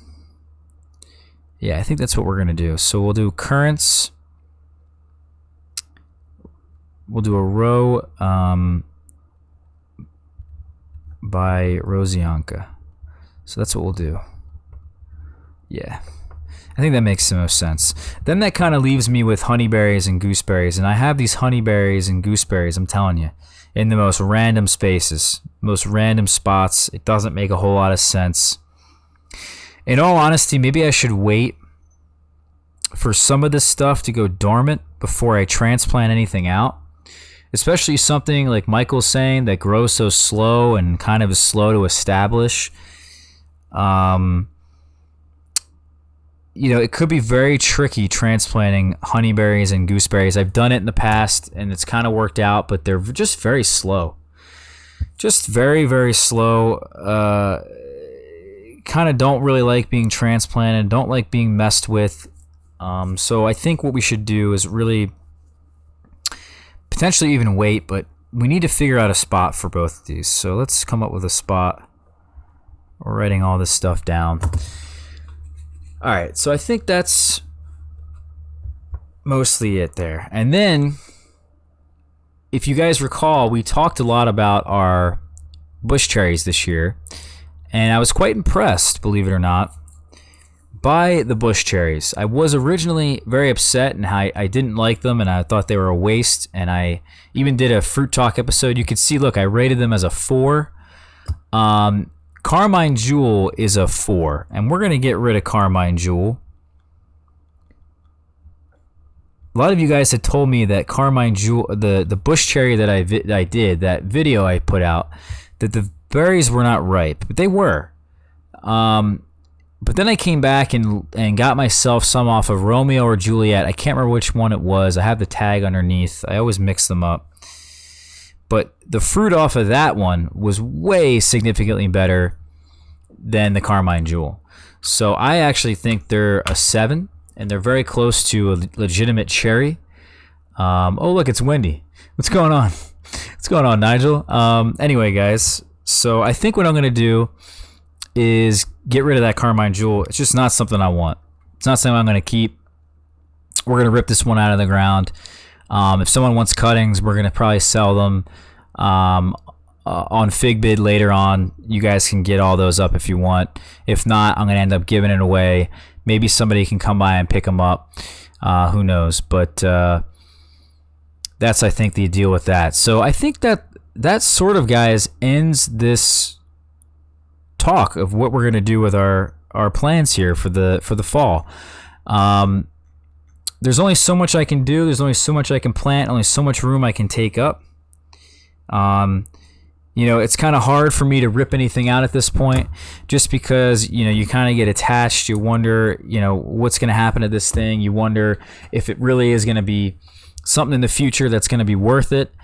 Yeah, I think that's what we're going to do. So we'll do currants. We'll do a row by Rosianca. So that's what we'll do. Yeah, I think that makes the most sense. Then that kind of leaves me with honeyberries and gooseberries. And I have these honeyberries and gooseberries, I'm telling you, in the most random spaces, most random spots. It doesn't make a whole lot of sense. In all honesty, maybe I should wait for some of this stuff to go dormant before I transplant anything out. Especially something like Michael's saying that grows so slow and kind of is slow to establish. You know, it could be very tricky transplanting honeyberries and gooseberries. I've done it in the past, and it's kind of worked out, but they're just very slow. Just very, very slow. Kind of don't really like being transplanted, don't like being messed with. So I think what we should do is really potentially even wait, but we need to figure out a spot for both of these. So let's come up with a spot. We're writing all this stuff down. All right, so I think that's mostly it there. And then, if you guys recall, we talked a lot about our bush cherries this year, and I was quite impressed, believe it or not, by the bush cherries. I was originally very upset and I didn't like them, and I thought they were a waste, and I even did a Fruit Talk episode. You could see, look, I rated them as a 4. Carmine Jewel is a 4, and we're going to get rid of Carmine Jewel. A lot of you guys had told me that Carmine Jewel, the bush cherry that I did, that video I put out, that the berries were not ripe, but they were. But then I came back and got myself some off of Romeo or Juliet. I can't remember which one it was. I have the tag underneath. I always mix them up. But the fruit off of that one was way significantly better than the Carmine Jewel. So I actually think they're a 7, and they're very close to a legitimate cherry. Oh, look, it's windy. What's going on? What's going on, Nigel? Anyway, guys, so I think what I'm going to do is get rid of that Carmine Jewel. It's just not something I want. It's not something I'm going to keep. We're going to rip this one out of the ground. If someone wants cuttings, we're going to probably sell them on FigBid later on. You guys can get all those up if you want. If not, I'm going to end up giving it away. Maybe somebody can come by and pick them up. Who knows? But that's, I think, the deal with that. So I think that sort of, guys, ends this talk of what we're going to do with our plans here for the fall. There's only so much I can do. There's only so much I can plant. Only so much room I can take up. It's kind of hard for me to rip anything out at this point, just because you kind of get attached. You wonder what's going to happen to this thing. You wonder if it really is going to be something in the future that's going to be worth it.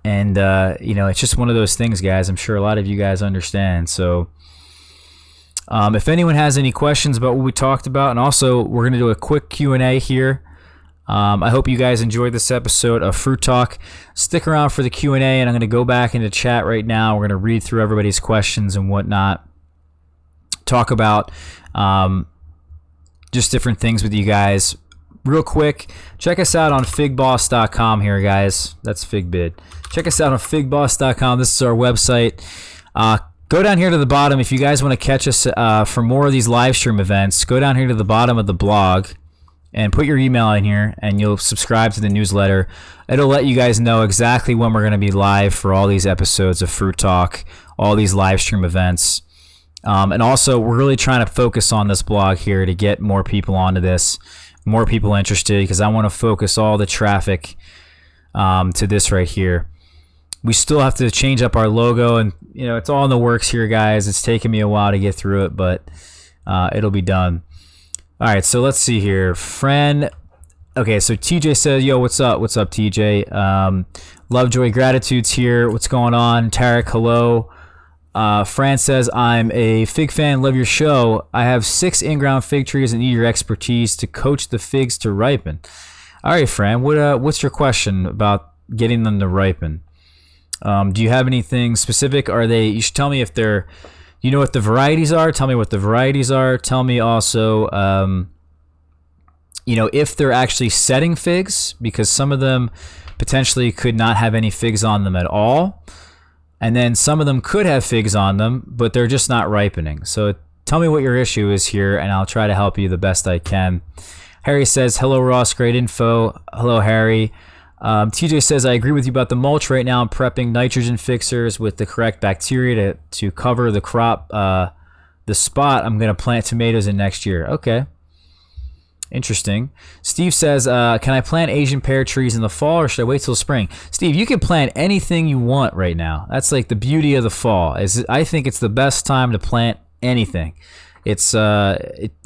And it's just one of those things, guys. I'm sure a lot of you guys understand. So if anyone has any questions about what we talked about, and also we're going to do a quick Q&A here. I hope you guys enjoyed this episode of Fruit Talk. Stick around for the Q&A, and I'm going to go back into chat right now. We're going to read through everybody's questions and whatnot. Talk about just different things with you guys. Real quick, check us out on figboss.com here, guys. That's FigBid. Check us out on figboss.com. This is our website. Go down here to the bottom. If you guys want to catch us for more of these live stream events, go down here to the bottom of the blog and put your email in here, and you'll subscribe to the newsletter. It'll let you guys know exactly when we're going to be live for all these episodes of Fruit Talk, all these live stream events. And also, we're really trying to focus on this blog here to get more people onto this, more people interested, because I want to focus all the traffic to this right here. We still have to change up our logo, and it's all in the works here, guys. It's taken me a while to get through it, but it'll be done. All right, so let's see here. Okay, so TJ says, yo, what's up? What's up, TJ? Lovejoy Gratitude's here. What's going on? Tarek, hello. Fran says, I'm a fig fan, love your show. I have 6 in-ground fig trees and need your expertise to coach the figs to ripen. All right, Fran, what's your question about getting them to ripen? Do you have anything specific? You should tell me if they're, what the varieties are. Tell me what the varieties are. Tell me also, if they're actually setting figs, because some of them potentially could not have any figs on them at all. And then some of them could have figs on them, but they're just not ripening. So tell me what your issue is here, and I'll try to help you the best I can. Harry says, hello, Ross. Great info. Hello, Harry. TJ says, I agree with you about the mulch. Right now I'm prepping nitrogen fixers with the correct bacteria to cover the crop, the spot I'm going to plant tomatoes in next year. Okay. Interesting. Steve says, can I plant Asian pear trees in the fall, or should I wait till spring? Steve, you can plant anything you want right now. That's like the beauty of the fall. I think it's the best time to plant anything. It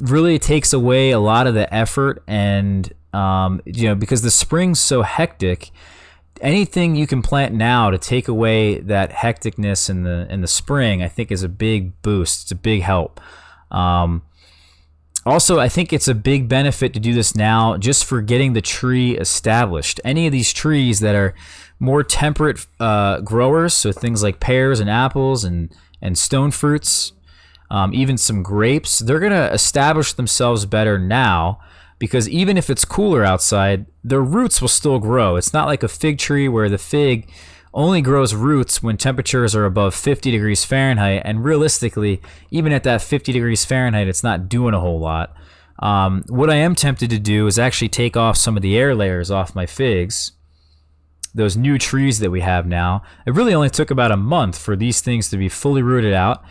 really takes away a lot of the effort, and because the spring's so hectic, anything you can plant now to take away that hecticness in the spring, I think is a big boost. It's a big help. Also, I think it's a big benefit to do this now just for getting the tree established. Any of these trees that are more temperate growers, so things like pears and apples and stone fruits, even some grapes, they're going to establish themselves better now, because even if it's cooler outside, their roots will still grow. It's not like a fig tree where the fig only grows roots when temperatures are above 50 degrees Fahrenheit, and realistically, even at that 50 degrees Fahrenheit, it's not doing a whole lot. What I am tempted to do is actually take off some of the air layers off my figs, those new trees that we have now. It really only took about a month for these things to be fully rooted out.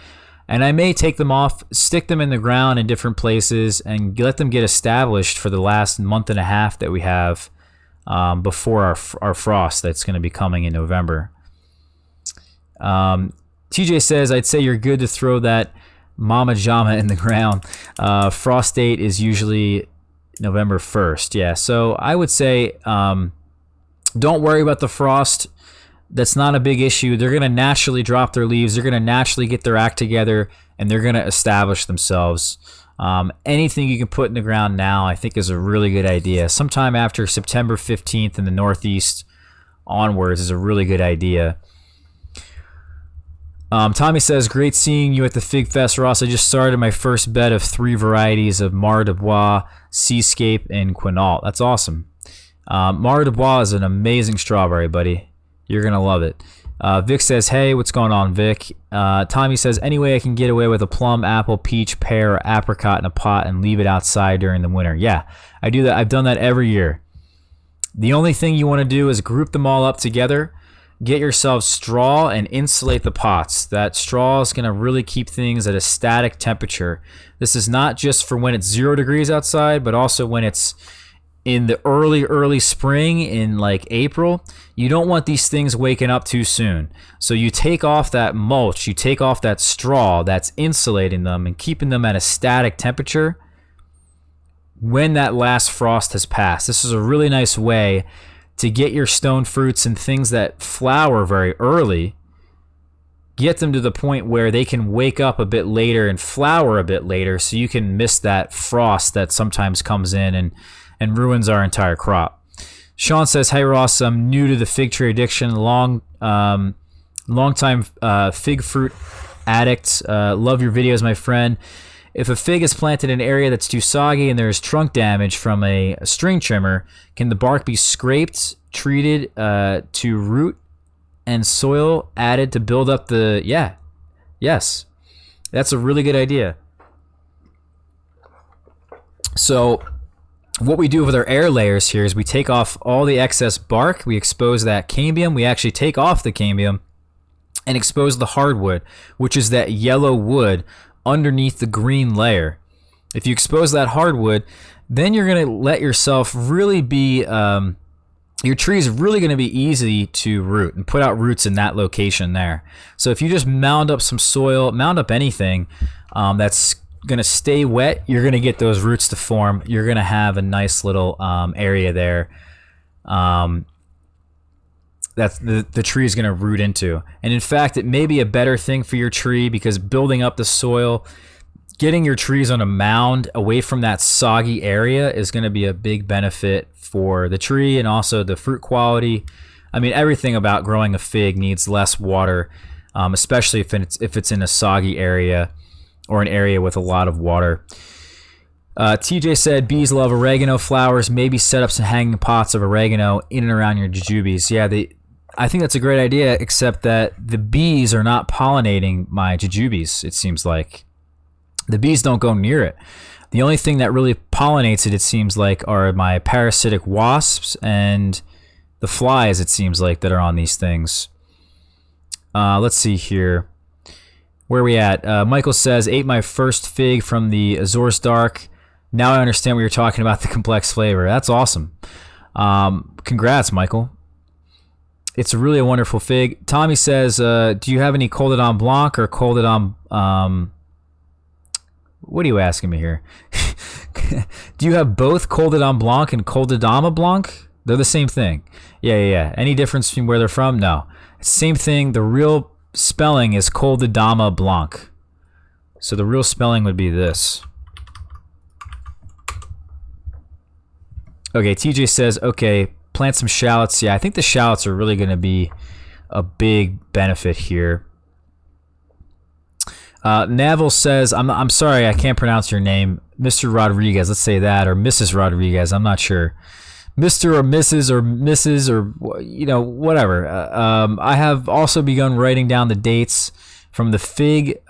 And I may take them off, stick them in the ground in different places, and let them get established for the last month and a half that we have before our frost that's going to be coming in November. TJ says, I'd say you're good to throw that Mama Jama in the ground. Frost date is usually November 1st. Yeah, so I would say don't worry about the frost. That's not a big issue. They're going to naturally drop their leaves. They're going to naturally get their act together, and they're going to establish themselves. Anything you can put in the ground now, I think, is a really good idea. Sometime after September 15th in the Northeast onwards is a really good idea. Tommy says, great seeing you at the Fig Fest, Ross. I just started my first bed of 3 varieties of Mar de Bois, Seascape, and Quinault. That's awesome. Mar de Bois is an amazing strawberry, buddy. You're going to love it. Vic says, hey, what's going on, Vic? Tommy says, anyway, I can get away with a plum, apple, peach, pear, or apricot in a pot and leave it outside during the winter. Yeah, I do that. I've done that every year. The only thing you want to do is group them all up together. Get yourself straw and insulate the pots. That straw is going to really keep things at a static temperature. This is not just for when it's 0 degrees outside, but also when it's in the early spring in like April. You don't want these things waking up too soon. So you take off that mulch, you take off that straw that's insulating them and keeping them at a static temperature when that last frost has passed. This is a really nice way to get your stone fruits and things that flower very early, get them to the point where they can wake up a bit later and flower a bit later, so you can miss that frost that sometimes comes in and ruins our entire crop. Sean says, hey Ross, I'm new to the fig tree addiction, long time fig fruit addict. Love your videos, my friend. If a fig is planted in an area that's too soggy and there's trunk damage from a string trimmer, can the bark be scraped, treated to root and soil added to build up the... Yes. That's a really good idea. So what we do with our air layers here is we take off all the excess bark, we expose that cambium, we actually take off the cambium and expose the hardwood, which is that yellow wood underneath the green layer. If you expose that hardwood, then you're going to let yourself really be, your tree is really going to be easy to root and put out roots in that location there. So if you just mound up some soil, mound up anything that's going to stay wet, you're going to get those roots to form. You're going to have a nice little area there that the tree is going to root into. And in fact, it may be a better thing for your tree, because building up the soil, getting your trees on a mound away from that soggy area is going to be a big benefit for the tree and also the fruit quality. I mean, everything about growing a fig needs less water, especially if it's in a soggy area or an area with a lot of water. TJ said, bees love oregano flowers. Maybe set up some hanging pots of oregano in and around your jujubes. Yeah, I think that's a great idea, except that the bees are not pollinating my jujubes, it seems like. The bees don't go near it. The only thing that really pollinates it seems like, are my parasitic wasps and the flies, it seems like, that are on these things. Let's see here. Where are we at? Michael says, ate my first fig from the Azores Dark. Now I understand what you're talking about, the complex flavor. That's awesome. Congrats, Michael. It's really a wonderful fig. Tommy says, do you have any Col de Dame Blanc or Col de Dame... what are you asking me here? Do you have both Col de Dame Blanc and Col de Dame Blanc? They're the same thing. Yeah. Any difference between where they're from? No. Same thing. The real spelling is Col de Dame Blanc. So the real spelling would be this. Okay, TJ says, okay, plant some shallots. Yeah, I think the shallots are really going to be a big benefit here. Navel says, I'm sorry, I can't pronounce your name. Mr. Rodriguez, let's say that, or Mrs. Rodriguez, I'm not sure. Mr. or Mrs. or Mrs. or, you know, whatever. I have also begun writing down the dates from the figlet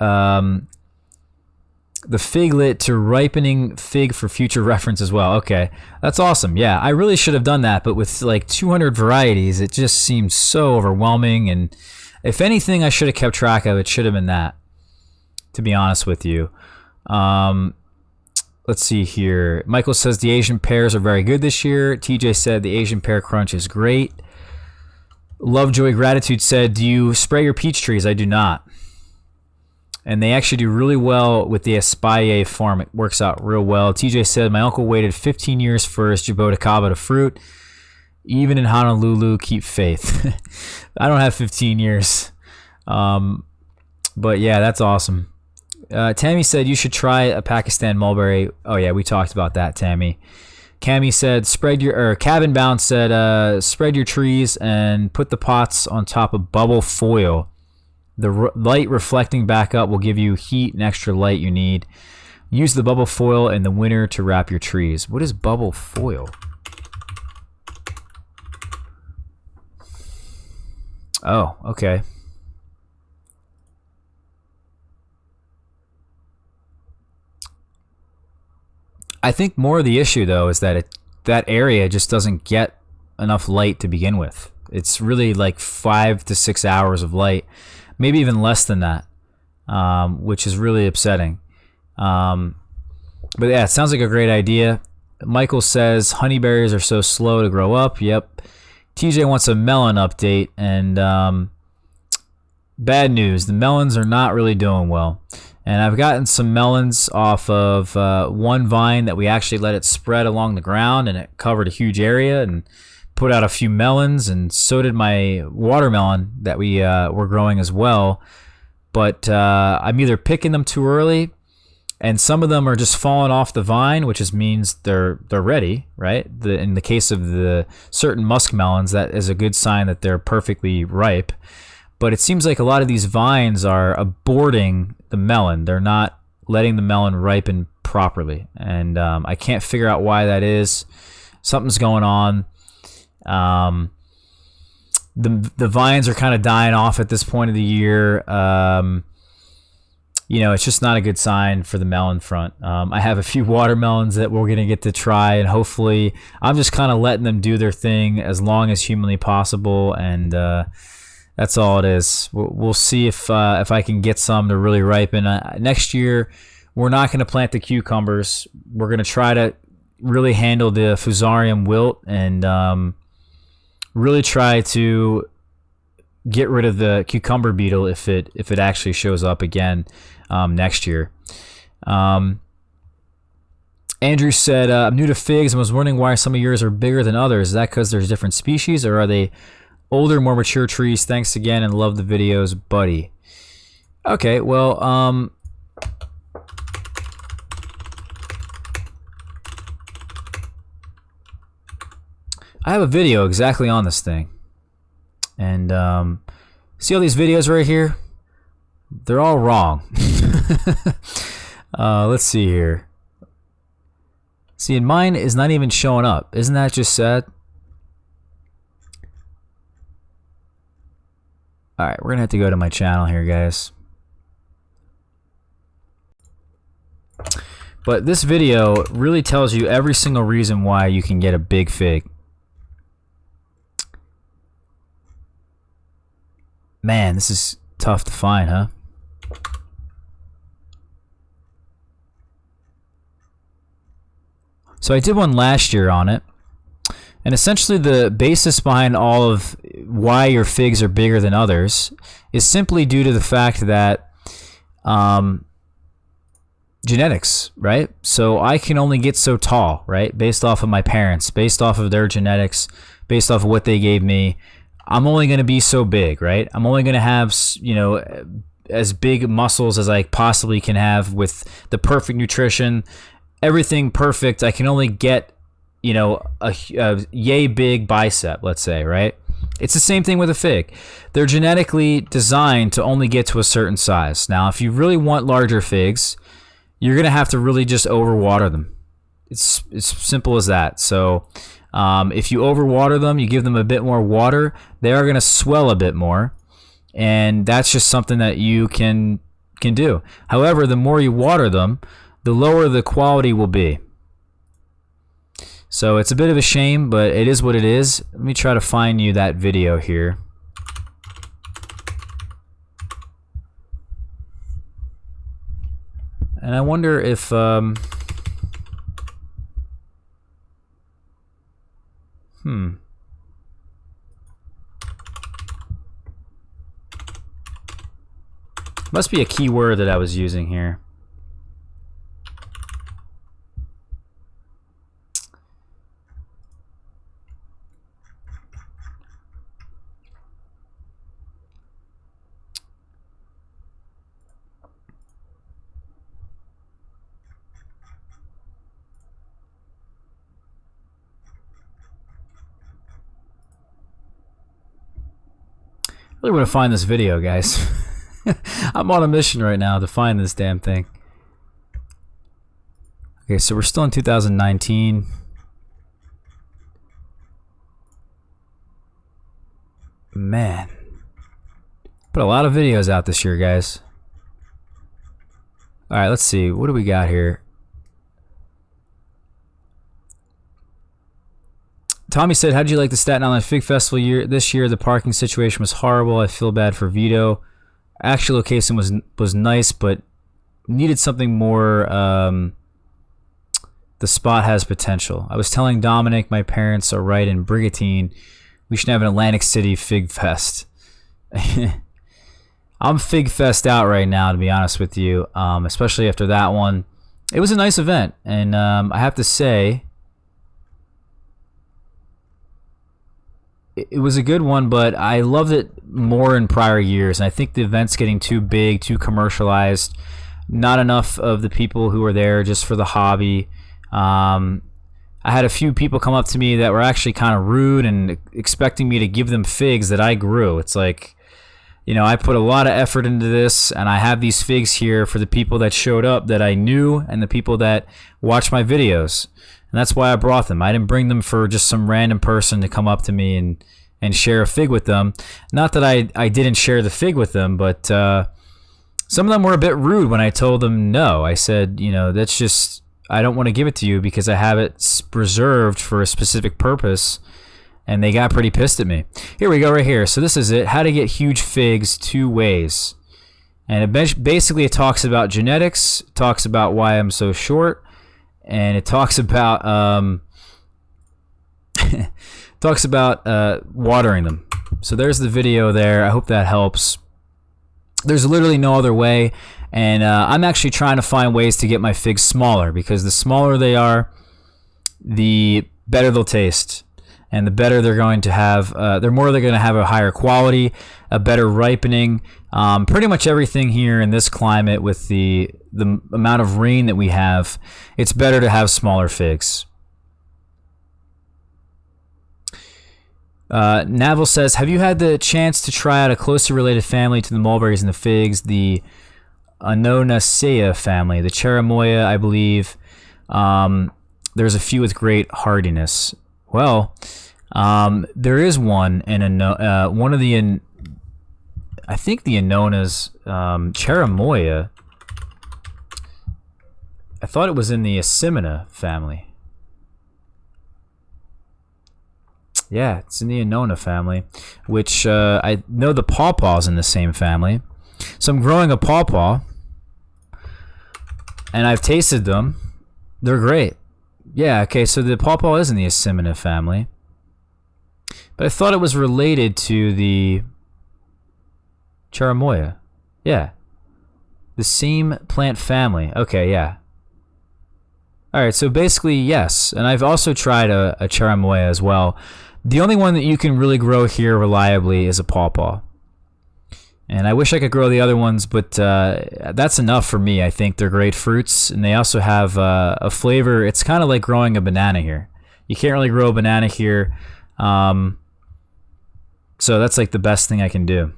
to ripening fig for future reference as well. Okay, that's awesome. Yeah, I really should have done that, but with like 200 varieties, it just seemed so overwhelming. And if anything I should have kept track of, it should have been that, to be honest with you. Let's see here. Michael says the Asian pears are very good this year. TJ said the Asian pear crunch is great. Lovejoy Gratitude said, do you spray your peach trees? I do not. And they actually do really well with the Espaye farm. It works out real well. TJ said, my uncle waited 15 years for his Jabotacaba to fruit. Even in Honolulu, keep faith. I don't have 15 years. But yeah, that's awesome. Tammy said, you should try a Pakistan mulberry. Oh yeah, we talked about that, Tammy. Cammy said, Cabin Bound said, spread your trees and put the pots on top of bubble foil. The light reflecting back up will give you heat and extra light you need. Use the bubble foil in the winter to wrap your trees. What is bubble foil? Oh, okay. I think more of the issue, though, is that that area just doesn't get enough light to begin with. It's really like 5 to 6 hours of light, maybe even less than that, which is really upsetting. But yeah, it sounds like a great idea. Michael says honeyberries are so slow to grow up. Yep. TJ wants a melon update, and bad news, the melons are not really doing well. And I've gotten some melons off of one vine that we actually let it spread along the ground, and it covered a huge area and put out a few melons, and so did my watermelon that we were growing as well. But I'm either picking them too early, and some of them are just falling off the vine, which means they're ready, right? In the case of the certain muskmelons, that is a good sign that they're perfectly ripe. But it seems like a lot of these vines are aborting the melon. They're not letting the melon ripen properly. And I can't figure out why that is. Something's going on. The vines are kind of dying off at this point of the year. It's just not a good sign for the melon front. I have a few watermelons that we're going to get to try, and hopefully I'm just kind of letting them do their thing as long as humanly possible, and that's all it is. We'll see if I can get some to really ripen. Next year, we're not going to plant the cucumbers. We're going to try to really handle the Fusarium wilt and really try to get rid of the cucumber beetle if it actually shows up again next year. Andrew said, I'm new to figs and was wondering why some of yours are bigger than others. Is that because there's different species, or are they older, more mature trees? Thanks again and love the videos, buddy. Okay, well, I have a video exactly on this thing. And see all these videos right here? They're all wrong. Let's see here. See, and mine is not even showing up. Isn't that just sad? Alright, we're going to have to go to my channel here, guys. But this video really tells you every single reason why you can get a big fig. Man, this is tough to find, huh? So I did one last year on it. And essentially the basis behind all of why your figs are bigger than others is simply due to the fact that genetics, right? So I can only get so tall, right? Based off of my parents, based off of their genetics, based off of what they gave me. I'm only going to be so big, right? I'm only going to have, as big muscles as I possibly can have with the perfect nutrition, everything perfect. I can only get, a yay big bicep, let's say, right? It's the same thing with a fig. They're genetically designed to only get to a certain size. Now, if you really want larger figs, you're going to have to really just overwater them. It's simple as that. So if you overwater them, you give them a bit more water, they are going to swell a bit more, and that's just something that you can do. However, the more you water them, the lower the quality will be. So it's a bit of a shame, but it is what it is. Let me try to find you that video here. And I wonder if Must be a key word that I was using here. I really want to find this video, guys. I'm on a mission right now to find this damn thing. Okay, so we're still in 2019. Man. Put a lot of videos out this year, guys. Alright, let's see. What do we got here? Tommy said, how'd you like the Staten Island Fig Festival this year? The parking situation was horrible. I feel bad for Vito. Actual location was nice, but needed something more. The spot has potential. I was telling Dominic my parents are right in Brigantine. We should have an Atlantic City Fig Fest. I'm Fig Fest out right now, to be honest with you, especially after that one. It was a nice event, and I have to say, it was a good one, but I loved it more in prior years. And I think the event's getting too big, too commercialized. Not enough of the people who are there just for the hobby. I had a few people come up to me that were actually kind of rude and expecting me to give them figs that I grew. It's like, you know, I put a lot of effort into this, and I have these figs here for the people that showed up that I knew and the people that watched my videos. And that's why I brought them. I didn't bring them for just some random person to come up to me and share a fig with them. Not that I didn't share the fig with them, but some of them were a bit rude when I told them no. I said, you know, that's just, I don't want to give it to you because I have it reserved for a specific purpose. And they got pretty pissed at me. Here we go right here. So this is it. How to get huge figs 2 ways. And basically it talks about genetics, talks about why I'm so short, and it talks about watering them. So there's the video there. I hope that helps. There's literally no other way, and I'm actually trying to find ways to get my figs smaller, because the smaller they are, the better they'll taste, and the better they're going to have. They're going to have a higher quality, a better ripening. Pretty much everything here in this climate with the amount of rain that we have, it's better to have smaller figs. Navel says, have you had the chance to try out a closely related family to the mulberries and the figs, the Anonaceae family, the Cherimoya, I believe? There's a few with great hardiness. Well, there is one in one of the I think the Anona's Cherimoya. I thought it was in the Asimina family. Yeah, it's in the Annona family, which I know the pawpaw's in the same family. So I'm growing a pawpaw, and I've tasted them. They're great. Yeah, okay, so the pawpaw is in the Asimina family. But I thought it was related to the Cherimoya. Yeah. The same plant family. Okay, yeah. Alright, so basically, yes. And I've also tried a Cherimoya as well. The only one that you can really grow here reliably is a pawpaw. And I wish I could grow the other ones, but that's enough for me. I think they're great fruits, and they also have a flavor. It's kind of like growing a banana here. You can't really grow a banana here, so that's like the best thing I can do.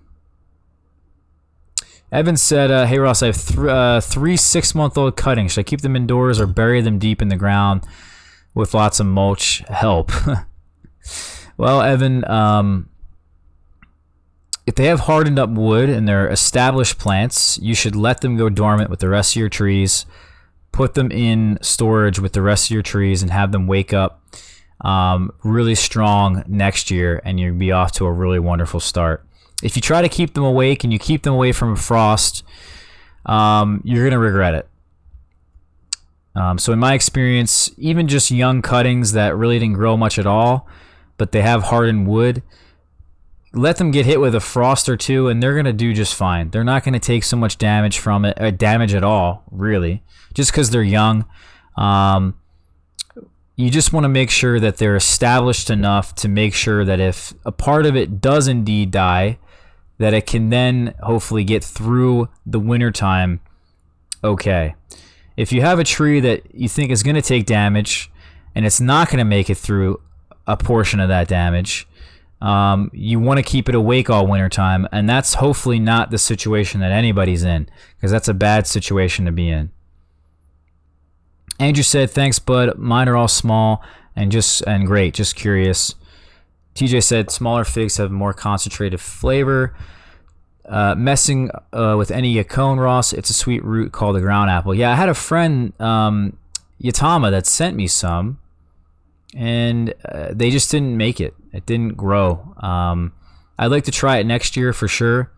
Evan said, hey Ross, I have 3 6-month-old cuttings. Should I keep them indoors or bury them deep in the ground with lots of mulch? Help. Well, Evan, if they have hardened up wood and they're established plants, you should let them go dormant with the rest of your trees. Put them in storage with the rest of your trees and have them wake up really strong next year, and you'll be off to a really wonderful start. If you try to keep them awake and you keep them away from frost, you're going to regret it. So in my experience, even just young cuttings that really didn't grow much at all, but they have hardened wood, let them get hit with a frost or two, and they're going to do just fine. They're not going to take so much damage from it, or damage at all, really, just because they're young. You just want to make sure that they're established enough to make sure that if a part of it does indeed die, that it can then hopefully get through the wintertime okay. If you have a tree that you think is going to take damage and it's not going to make it through a portion of that damage, you want to keep it awake all wintertime, and that's hopefully not the situation that anybody's in, because that's a bad situation to be in. Andrew said, thanks, bud. Mine are all small and great. Just curious. TJ said, smaller figs have more concentrated flavor. Messing with any Yacone, Ross, it's a sweet root called a ground apple. Yeah, I had a friend, Yatama, that sent me some, and they just didn't make it. It didn't grow. I'd like to try it next year for sure.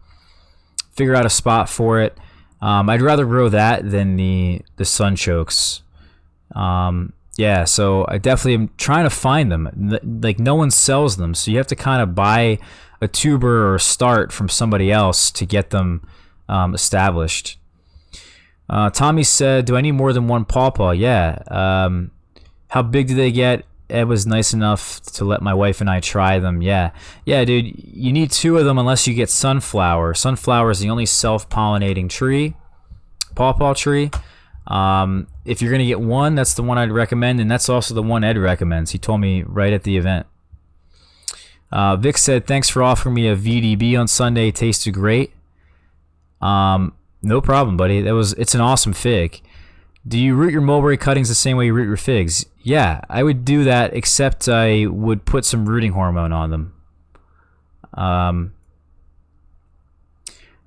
Figure out a spot for it. I'd rather grow that than the sunchokes. Yeah, so I definitely am trying to find them. Like, no one sells them, so you have to kind of buy a tuber or start from somebody else to get them established. Tommy said, do I need more than one pawpaw? Yeah. How big do they get? Ed was nice enough to let my wife and I try them. Yeah, dude, you need 2 of them unless you get sunflower. Sunflower is the only self-pollinating tree, pawpaw tree. If you're going to get one, that's the one I'd recommend, and that's also the one Ed recommends. He told me right at the event. Vic said, thanks for offering me a VDB on Sunday. It tasted great. No problem, buddy. It's an awesome fig. Do you root your mulberry cuttings the same way you root your figs? Yeah, I would do that, except I would put some rooting hormone on them.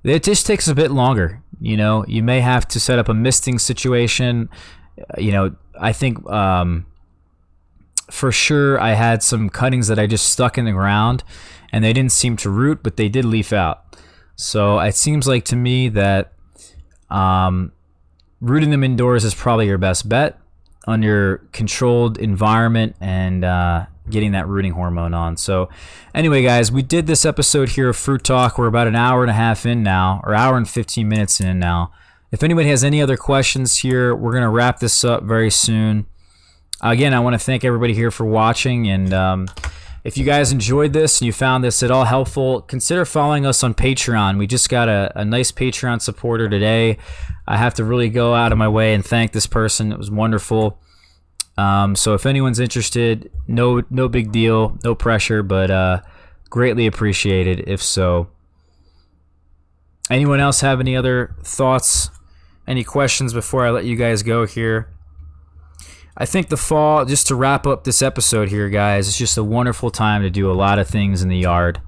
It just takes a bit longer. You know, you may have to set up a misting situation. You know, I think for sure I had some cuttings that I just stuck in the ground, and they didn't seem to root, but they did leaf out. So it seems like to me that rooting them indoors is probably your best bet under controlled environment and getting that rooting hormone on. So anyway, guys, we did this episode here of Fruit Talk. We're about an hour and a half in now, or hour and 15 minutes in now. If anybody has any other questions here, we're going to wrap this up very soon. Again, I want to thank everybody here for watching, and if you guys enjoyed this and you found this at all helpful, consider following us on Patreon. We just got a nice Patreon supporter today. I have to really go out of my way and thank this person. It was wonderful. So if anyone's interested, no big deal, no pressure, but greatly appreciated if so. Anyone else have any other thoughts, any questions before I let you guys go here? I think the fall, just to wrap up this episode here, guys, it's just a wonderful time to do a lot of things in the yard.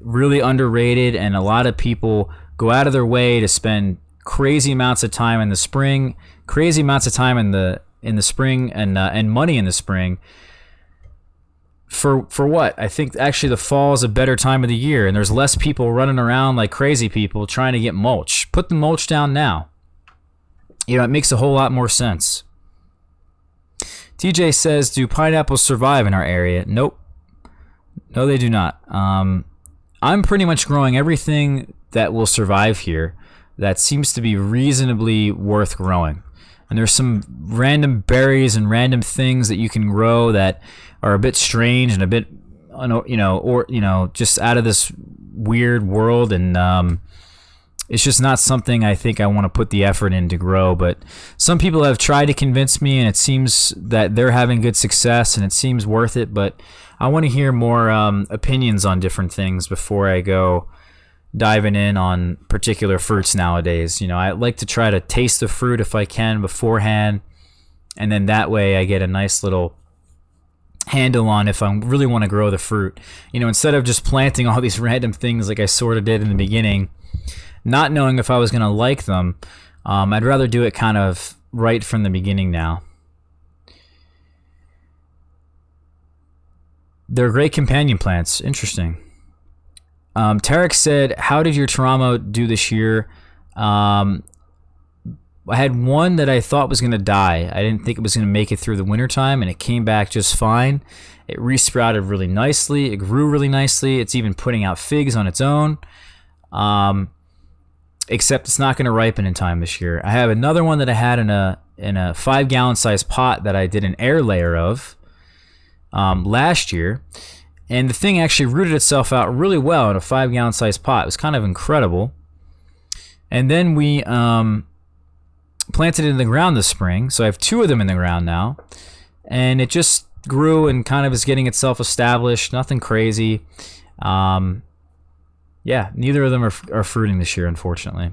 Really underrated, and a lot of people go out of their way to spend crazy amounts of time in the spring, crazy amounts of time in the spring, and money in the spring. For what? I think actually the fall is a better time of the year, and there's less people running around like crazy people trying to get mulch. Put the mulch down now. You know, it makes a whole lot more sense. TJ says, do pineapples survive in our area? Nope. No, they do not. I'm pretty much growing everything that will survive here that seems to be reasonably worth growing. And there's some random berries and random things that you can grow that are a bit strange and a bit, just out of this weird world, and it's just not something I think I want to put the effort in to grow. But some people have tried to convince me, and it seems that they're having good success, and it seems worth it. But I want to hear more opinions on different things before I go diving in on particular fruits nowadays. You know, I like to try to taste the fruit if I can beforehand, and then that way I get a nice little handle on if I really want to grow the fruit. You know, instead of just planting all these random things like I sort of did in the beginning, not knowing if I was going to like them, I'd rather do it kind of right from the beginning now. They're great companion plants. Interesting. Tarek said, how did your Teramo do this year? I had one that I thought was going to die. I didn't think it was going to make it through the wintertime, and it came back just fine. It resprouted really nicely. It grew really nicely. It's even putting out figs on its own. Except it's not going to ripen in time this year. I have another one that I had in a 5-gallon size pot that I did an air layer of last year, and the thing actually rooted itself out really well in a 5-gallon size pot. It was kind of incredible. And then we planted it in the ground this spring, so I have 2 of them in the ground now, and it just grew and kind of is getting itself established. Nothing crazy. Yeah, neither of them are fruiting this year, unfortunately.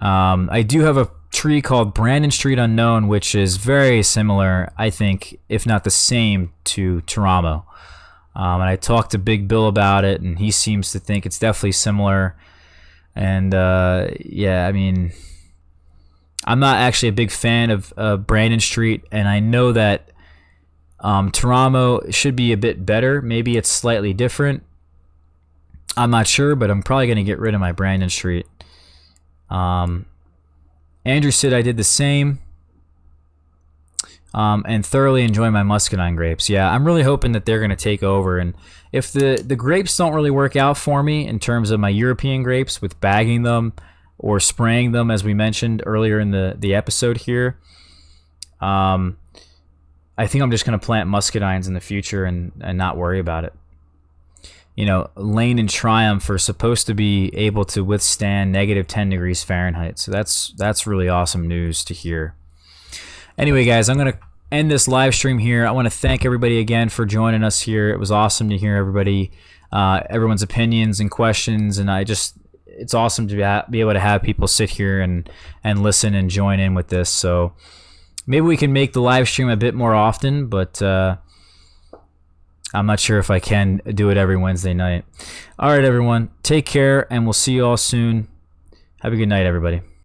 I do have a tree called Brandon Street Unknown, which is very similar, I think, if not the same, to Teramo. And I talked to Big Bill about it, and he seems to think it's definitely similar. And yeah, I mean, I'm not actually a big fan of Brandon Street, and I know that Teramo should be a bit better. Maybe it's slightly different. I'm not sure, but I'm probably going to get rid of my Brandon Street. Andrew said I did the same, and thoroughly enjoy my muscadine grapes. Yeah, I'm really hoping that they're going to take over, and if the grapes don't really work out for me in terms of my European grapes with bagging them or spraying them, as we mentioned earlier in the episode here, I think I'm just going to plant muscadines in the future and not worry about it. You know, Lane and Triumph are supposed to be able to withstand negative 10 degrees Fahrenheit. So that's really awesome news to hear. Anyway, guys, I'm going to end this live stream here. I want to thank everybody again for joining us here. It was awesome to hear everyone's opinions and questions. And it's awesome to be able to have people sit here and listen and join in with this. So maybe we can make the live stream a bit more often, but I'm not sure if I can do it every Wednesday night. All right, everyone. Take care, and we'll see you all soon. Have a good night, everybody.